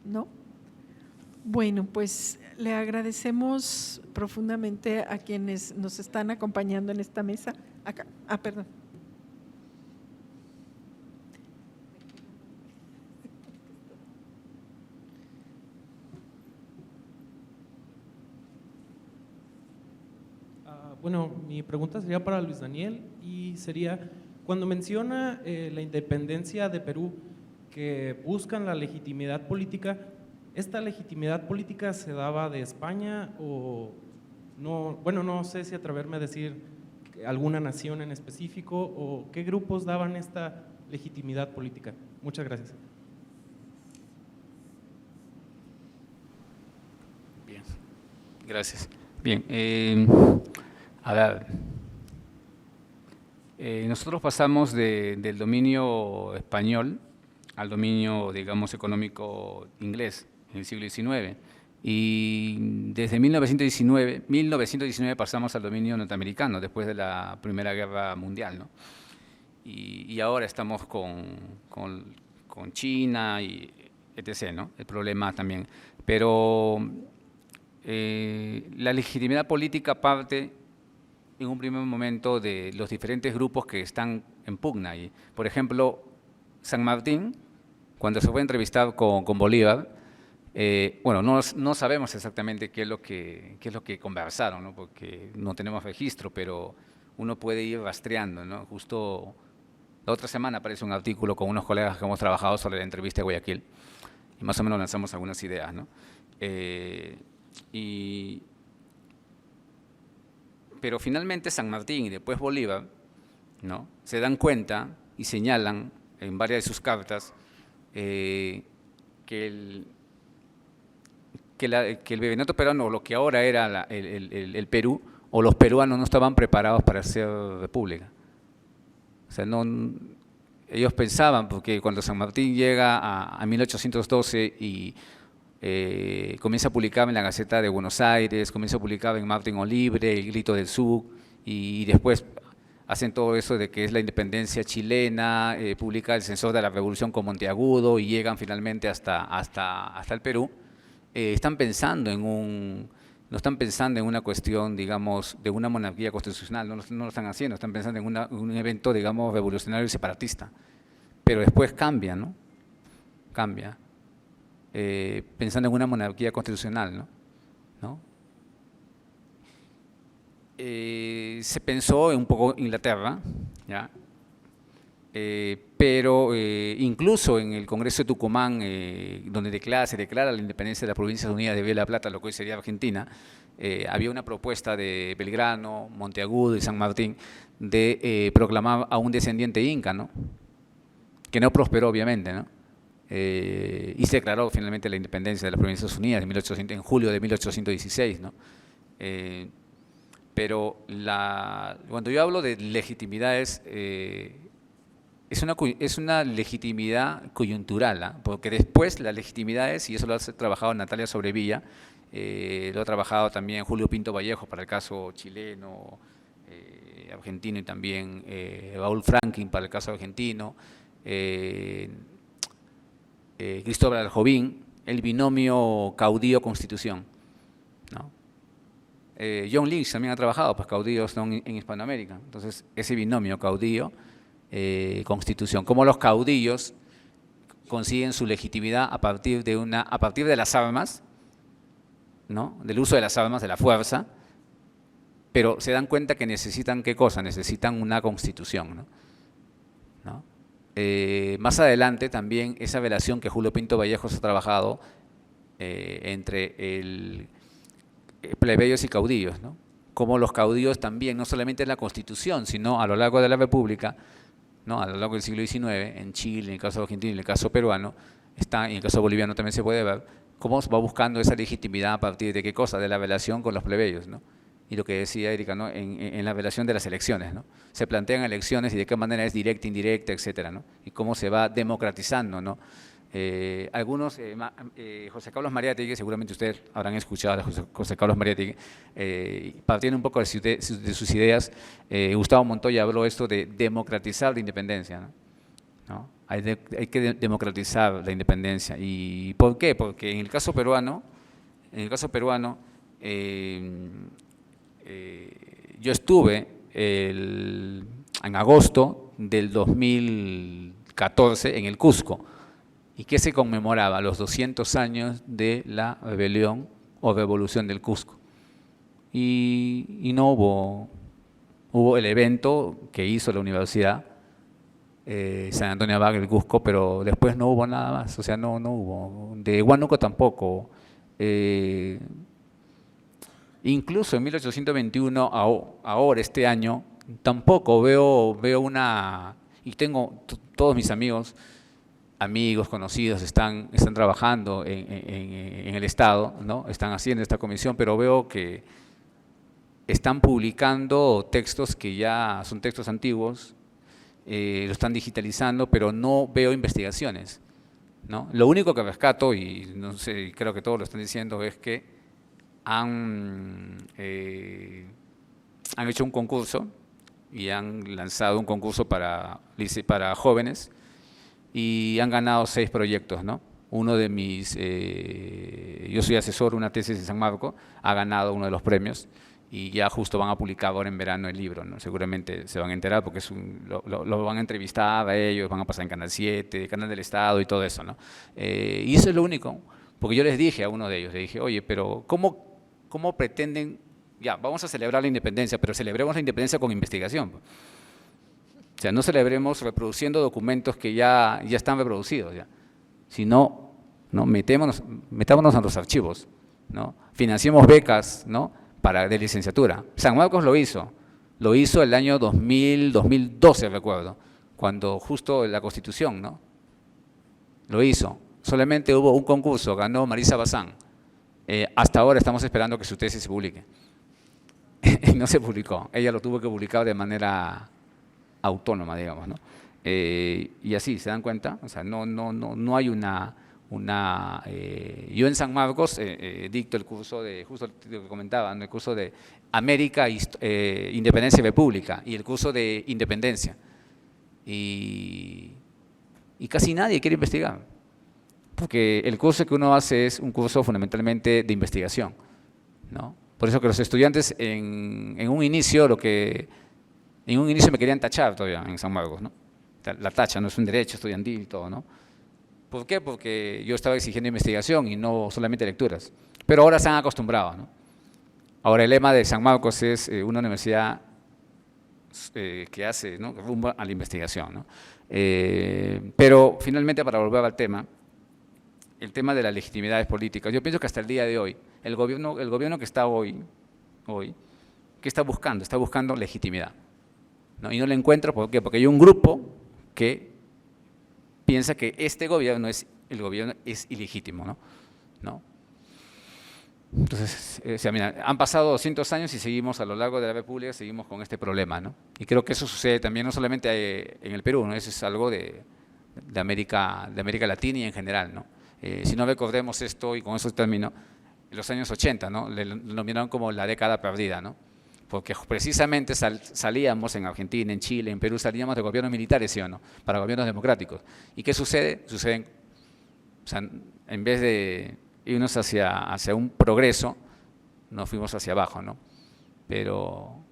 ¿No? Bueno, pues le agradecemos profundamente a quienes nos están acompañando en esta mesa. Acá. Perdón. Bueno, mi pregunta sería para Luis Daniel y sería, cuando menciona la independencia de Perú, que buscan la legitimidad política, ¿esta legitimidad política se daba de España o no? Bueno, no sé si atreverme a decir alguna nación en específico o qué grupos daban esta legitimidad política. Muchas gracias. Bien, gracias. Bien, a ver, nosotros pasamos del dominio español al dominio, digamos, económico inglés en el siglo XIX. Y desde 1919 pasamos al dominio norteamericano, después de la Primera Guerra Mundial, ¿no? Y ahora estamos con China y etc., ¿no? El problema también. Pero la legitimidad política parte en un primer momento de los diferentes grupos que están en pugna. Y, por ejemplo, San Martín, cuando se fue a entrevistar con Bolívar, bueno, no sabemos exactamente qué es lo que conversaron, ¿no?, porque no tenemos registro, pero uno puede ir rastreando, ¿no? Justo la otra semana aparece un artículo con unos colegas que hemos trabajado sobre la entrevista de Guayaquil y más o menos lanzamos algunas ideas, ¿no? Pero finalmente San Martín y después Bolívar, ¿no?, se dan cuenta y señalan en varias de sus cartas que el virreinato peruano, o lo que ahora era el Perú, o los peruanos no estaban preparados para ser república. O sea, ellos pensaban, porque cuando San Martín llega a 1812 y comienza a publicar en la Gaceta de Buenos Aires, comienza a publicar en Martín o Libre, El Grito del Sur, y después hacen todo eso de que es la independencia chilena, publica El Censor de la Revolución con Monteagudo y llegan finalmente hasta el Perú, están pensando no están pensando en una cuestión, digamos, de una monarquía constitucional, no lo están haciendo, están pensando en un evento, digamos, revolucionario y separatista. Pero después cambia, ¿no? Cambia, pensando en una monarquía constitucional, ¿no? Se pensó en un poco Inglaterra, ¿ya? Pero incluso en el Congreso de Tucumán, donde se declara la independencia de las Provincias Unidas de Río de la Plata, lo que hoy sería Argentina, había una propuesta de Belgrano, Monteagudo y San Martín de proclamar a un descendiente inca, ¿no? Que no prosperó, obviamente, ¿no? Y se declaró finalmente la independencia de las Provincias Unidas en julio de 1816, ¿no? Pero cuando yo hablo de legitimidades, es una legitimidad coyuntural, ¿eh? Porque después la legitimidad es, y eso lo ha trabajado Natalia Sobrevilla, lo ha trabajado también Julio Pinto Vallejo para el caso chileno, argentino, y también Raúl Franklin para el caso argentino, Cristóbal Aljovín, el binomio caudillo-constitución, ¿no? John Lynch también ha trabajado, pues caudillos en Hispanoamérica. Entonces, ese binomio caudillo, constitución, cómo los caudillos consiguen su legitimidad a partir de las armas, ¿no? Del uso de las armas, de la fuerza, pero se dan cuenta que necesitan, ¿qué cosa? Necesitan una constitución, ¿no? Más adelante también esa relación que Julio Pinto Vallejos ha trabajado entre plebeyos y caudillos, ¿no? Como los caudillos también, no solamente en la Constitución, sino a lo largo de la República, ¿no? A lo largo del siglo XIX, en Chile, en el caso argentino, en el caso peruano, y en el caso boliviano también se puede ver, cómo va buscando esa legitimidad a partir de qué cosa, de la relación con los plebeyos, ¿no? Y lo que decía Erika, ¿no? En la relación de las elecciones, ¿no? Se plantean elecciones y de qué manera es directa, indirecta, etcétera, ¿no? Y cómo se va democratizando, ¿no? Algunos, José Carlos Mariátegui, seguramente ustedes habrán escuchado a José Carlos Mariátegui, partiendo un poco de sus ideas, Gustavo Montoya habló esto de democratizar la independencia, ¿no? Hay que democratizar la independencia. ¿Y por qué? Porque en el caso peruano, yo estuve en agosto del 2014 en el Cusco. ¿Y qué se conmemoraba? Los 200 años de la rebelión o revolución del Cusco. Y no hubo el evento que hizo la Universidad San Antonio Abad del Cusco, pero después no hubo nada más, o sea, no hubo. De Huánuco tampoco. Incluso en 1821, ahora, este año, tampoco veo una… Y tengo todos mis amigos, conocidos, están trabajando en el Estado, ¿no? Están haciendo esta comisión, pero veo que están publicando textos que ya son textos antiguos, lo están digitalizando, pero no veo investigaciones, ¿no? Lo único que rescato, y no sé, creo que todos lo están diciendo, es que han hecho un concurso y han lanzado un concurso para jóvenes y han ganado 6 proyectos, ¿no? Uno de yo soy asesor de una tesis en San Marcos, ha ganado uno de los premios y ya justo van a publicar ahora en verano el libro, ¿no? Seguramente se van a enterar porque lo van a entrevistar a ellos, van a pasar en Canal 7, Canal del Estado y todo eso, ¿no? Y eso es lo único, porque yo les dije a uno de ellos, le dije, oye, pero ¿cómo pretenden? Ya, vamos a celebrar la independencia, pero celebremos la independencia con investigación. O sea, no celebremos reproduciendo documentos que ya están reproducidos, ya, sino, ¿no? metámonos en los archivos, ¿no? Financiemos becas, ¿no? de licenciatura. San Marcos lo hizo el año 2012, recuerdo, cuando justo la Constitución, ¿no? Lo hizo. Solamente hubo un concurso, ganó Marisa Bazán. Hasta ahora estamos esperando que su tesis se publique. No se publicó, ella lo tuvo que publicar de manera autónoma, digamos, ¿no? Y así, ¿se dan cuenta? O sea, no hay una yo en San Marcos dicto el curso de, justo lo que comentaba, ¿no? El curso de América, Independencia y República, y el curso de Independencia. Y casi nadie quiere investigar, porque el curso que uno hace es un curso fundamentalmente de investigación, ¿no? Por eso que los estudiantes en un inicio me querían tachar todavía en San Marcos, ¿no? La tacha no es un derecho estudiantil y todo, ¿no? ¿Por qué? Porque yo estaba exigiendo investigación y no solamente lecturas. Pero ahora se han acostumbrado, ¿no? Ahora el lema de San Marcos es una universidad que hace, ¿no?, rumbo a la investigación, ¿no? Pero finalmente, para volver al tema, el tema de las legitimidades políticas, yo pienso que hasta el día de hoy, el gobierno que está hoy, ¿qué está buscando? Está buscando legitimidad, ¿no? Y no la encuentra, ¿por qué? Porque hay un grupo que piensa que este gobierno es ilegítimo, ¿no? Entonces, mira, han pasado 200 años y seguimos a lo largo de la República, seguimos con este problema, ¿no? Y creo que eso sucede también no solamente en el Perú, ¿no? Eso es algo de América Latina y en general, ¿no? Si no recordemos esto, y con eso termino, en los años 80, ¿no? Le denominaron como la década perdida, ¿no? Porque precisamente salíamos en Argentina, en Chile, en Perú, salíamos de gobiernos militares, ¿sí o no?, para gobiernos democráticos. ¿Y qué sucede? O sea, en vez de irnos hacia un progreso, nos fuimos hacia abajo, ¿no? Pero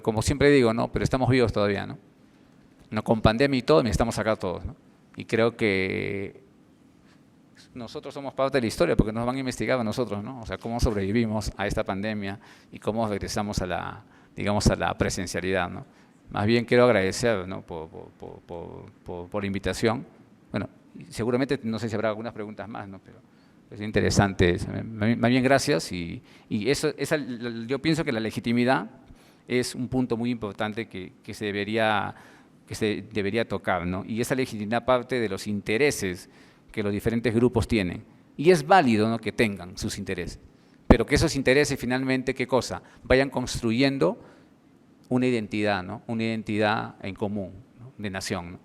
como siempre digo, ¿no?, pero estamos vivos todavía, ¿no? No, con pandemia y todo, necesitamos sacar todos, ¿no? Y creo que nosotros somos parte de la historia, porque nos van a investigar a nosotros, ¿no? O sea, cómo sobrevivimos a esta pandemia y cómo regresamos a la presencialidad, ¿no? Más bien quiero agradecer, ¿no?, por la invitación. Bueno, seguramente no sé si habrá algunas preguntas más, ¿no?, pero es interesante. Más bien gracias, y yo pienso que la legitimidad es un punto muy importante que se debería tocar, ¿no? Y esa legitimidad parte de los intereses que los diferentes grupos tienen. Y es válido, ¿no?, que tengan sus intereses, pero que esos intereses finalmente, ¿qué cosa?, vayan construyendo una identidad, ¿no?, una identidad en común, ¿no?, de nación, ¿no?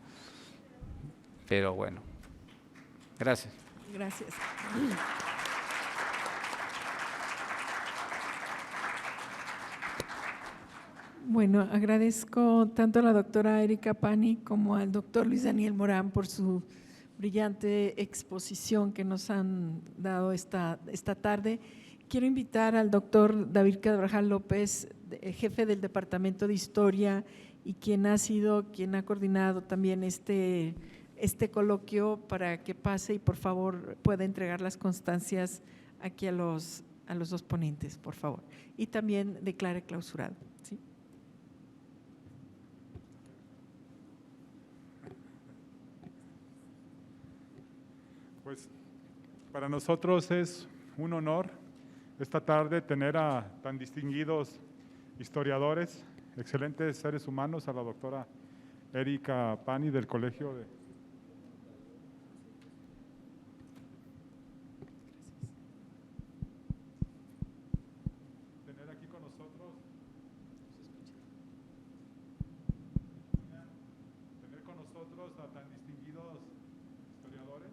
Pero bueno, gracias. Gracias. Bueno, agradezco tanto a la doctora Erika Pani como al doctor Luis Daniel Morán por su brillante exposición que nos han dado esta tarde. Quiero invitar al doctor David Carvajal López, jefe del Departamento de Historia y quien ha coordinado también este coloquio, para que pase y por favor pueda entregar las constancias aquí a los dos ponentes, por favor. Y también declare clausurado, ¿sí? Pues para nosotros es un honor esta tarde tener a tan distinguidos historiadores, excelentes seres humanos, a la doctora Erika Pani del Colegio de… Tener aquí con nosotros… Tener con nosotros a tan distinguidos historiadoras,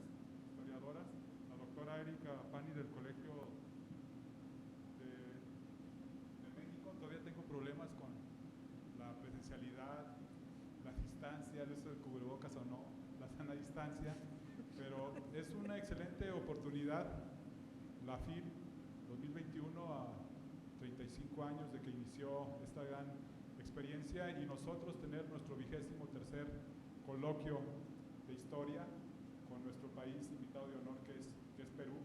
la doctora Erika Pani del Colegio de México. Todavía tengo problemas con la presencialidad, las distancias, el uso del cubrebocas o no, la sana distancia, pero es una excelente oportunidad, la FIL 2021, a 35 años de que inició esta gran experiencia, y nosotros tener nuestro 23º coloquio de historia con nuestro país invitado de honor, que es Perú,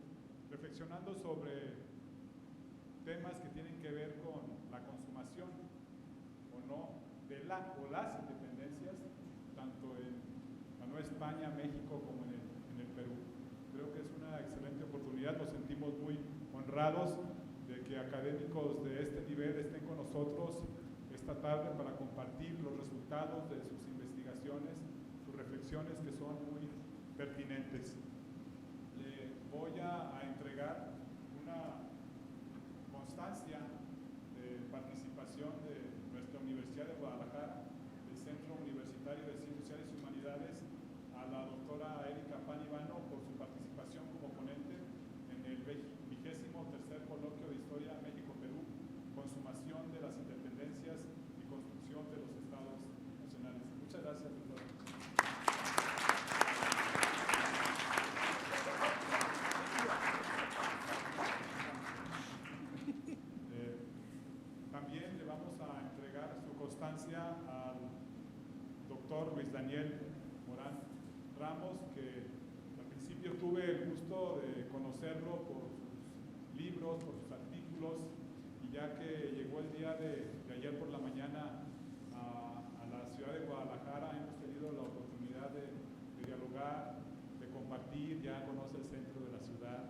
reflexionando sobre temas que tienen que ver con la consumación o no de las independencias, tanto en la Nueva España, México, como en el Perú. Creo que es una excelente oportunidad, nos sentimos muy honrados de que académicos de este nivel estén con nosotros esta tarde para compartir los resultados de sus investigaciones, sus reflexiones, que son muy pertinentes. Le voy a entregar una constancia de participación de nuestra Universidad de Guadalajara, del Centro Universitario de Ciencias Sociales y Humanidades, a la doctora Erika Pani por su participación Luis Daniel Morán Ramos, que al principio tuve el gusto de conocerlo por sus libros, por sus artículos, y ya que llegó el día de ayer por la mañana a la ciudad de Guadalajara, hemos tenido la oportunidad de dialogar, de compartir. Ya conoce el centro de la ciudad,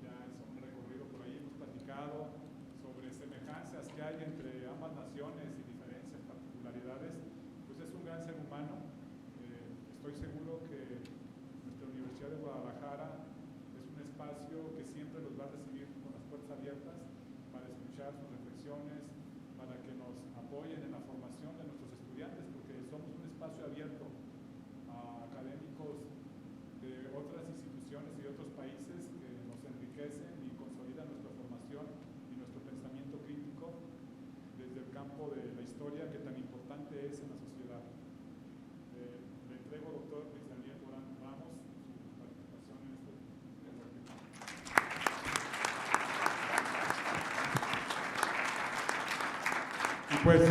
ya hizo un recorrido por ahí, hemos platicado sobre semejanzas que hay entre ambas naciones y diferencias, particularidades. Pues es un gran ser humano. Estoy seguro que nuestra Universidad de Guadalajara es un espacio que siempre los va a recibir con las puertas abiertas para escuchar sus reflexiones, para que nos apoyen en la formación de nuestros estudiantes, porque somos un espacio abierto a académicos de otras instituciones y de otros países que nos enriquecen y consolidan nuestra formación y nuestro pensamiento crítico desde el campo de la historia, que tan importante es en la sociedad. Le entrego, doctor Luis Daniel Morán Ramos, su participación en este coloquio. Y pues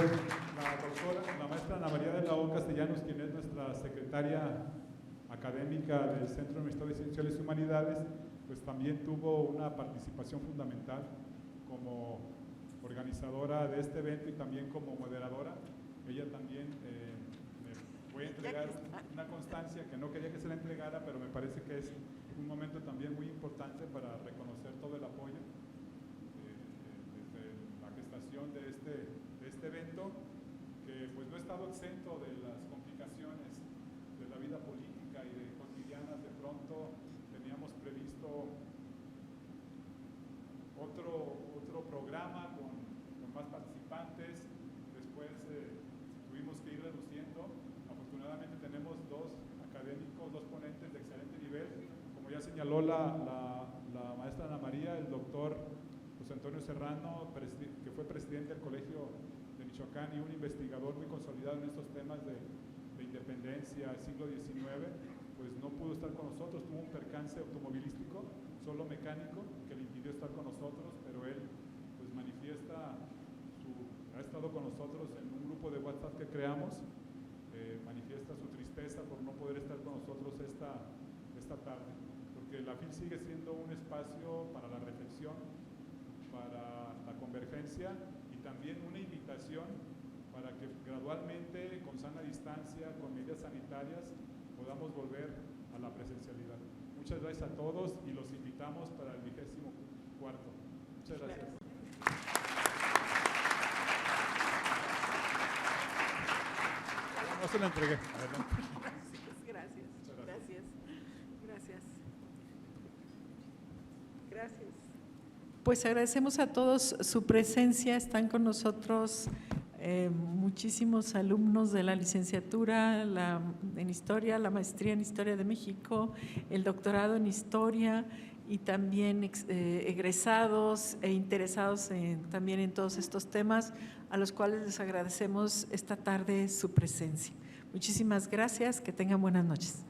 la maestra Ana María de la O Castellanos, quien es nuestra secretaria académica del Centro Universitario de Ciencias Sociales y Humanidades, pues también tuvo una participación fundamental como organizadora de este evento y también como moderadora. Ella también me voy a entregar una constancia que no quería que se la entregara, pero me parece que es un momento también muy importante para reconocer todo el apoyo desde la gestación de este evento, que pues no ha estado exento de las complicaciones de la vida política y de cotidianas. De pronto teníamos previsto otro programa con más participantes, después tuvimos que ir reduciendo. Afortunadamente tenemos dos académicos, dos ponentes de excelente nivel, como ya señaló la maestra Ana María, el doctor José Antonio Serrano, que fue presidente del Colegio de Michoacán y un investigador muy consolidado en estos temas de independencia, siglo XIX, pues no pudo estar con nosotros, tuvo un percance automovilístico, solo mecánico, que le impidió estar con nosotros, pero él pues ha estado con nosotros en un grupo de WhatsApp que creamos, manifiesta su tristeza por no poder estar con nosotros esta tarde, porque la FIL sigue siendo un espacio para la reflexión, para la convergencia y también una invitación para que gradualmente, con sana distancia, con medidas sanitarias, podamos volver a la presencialidad. Muchas gracias a todos y los invitamos para el 24º. Muchas gracias. No se la entregué. Adelante. Gracias. Gracias. Pues agradecemos a todos su presencia. Están con nosotros muchísimos alumnos de la licenciatura en Historia, la maestría en Historia de México, el doctorado en Historia y también egresados e interesados también en todos estos temas, a los cuales les agradecemos esta tarde su presencia. Muchísimas gracias, que tengan buenas noches.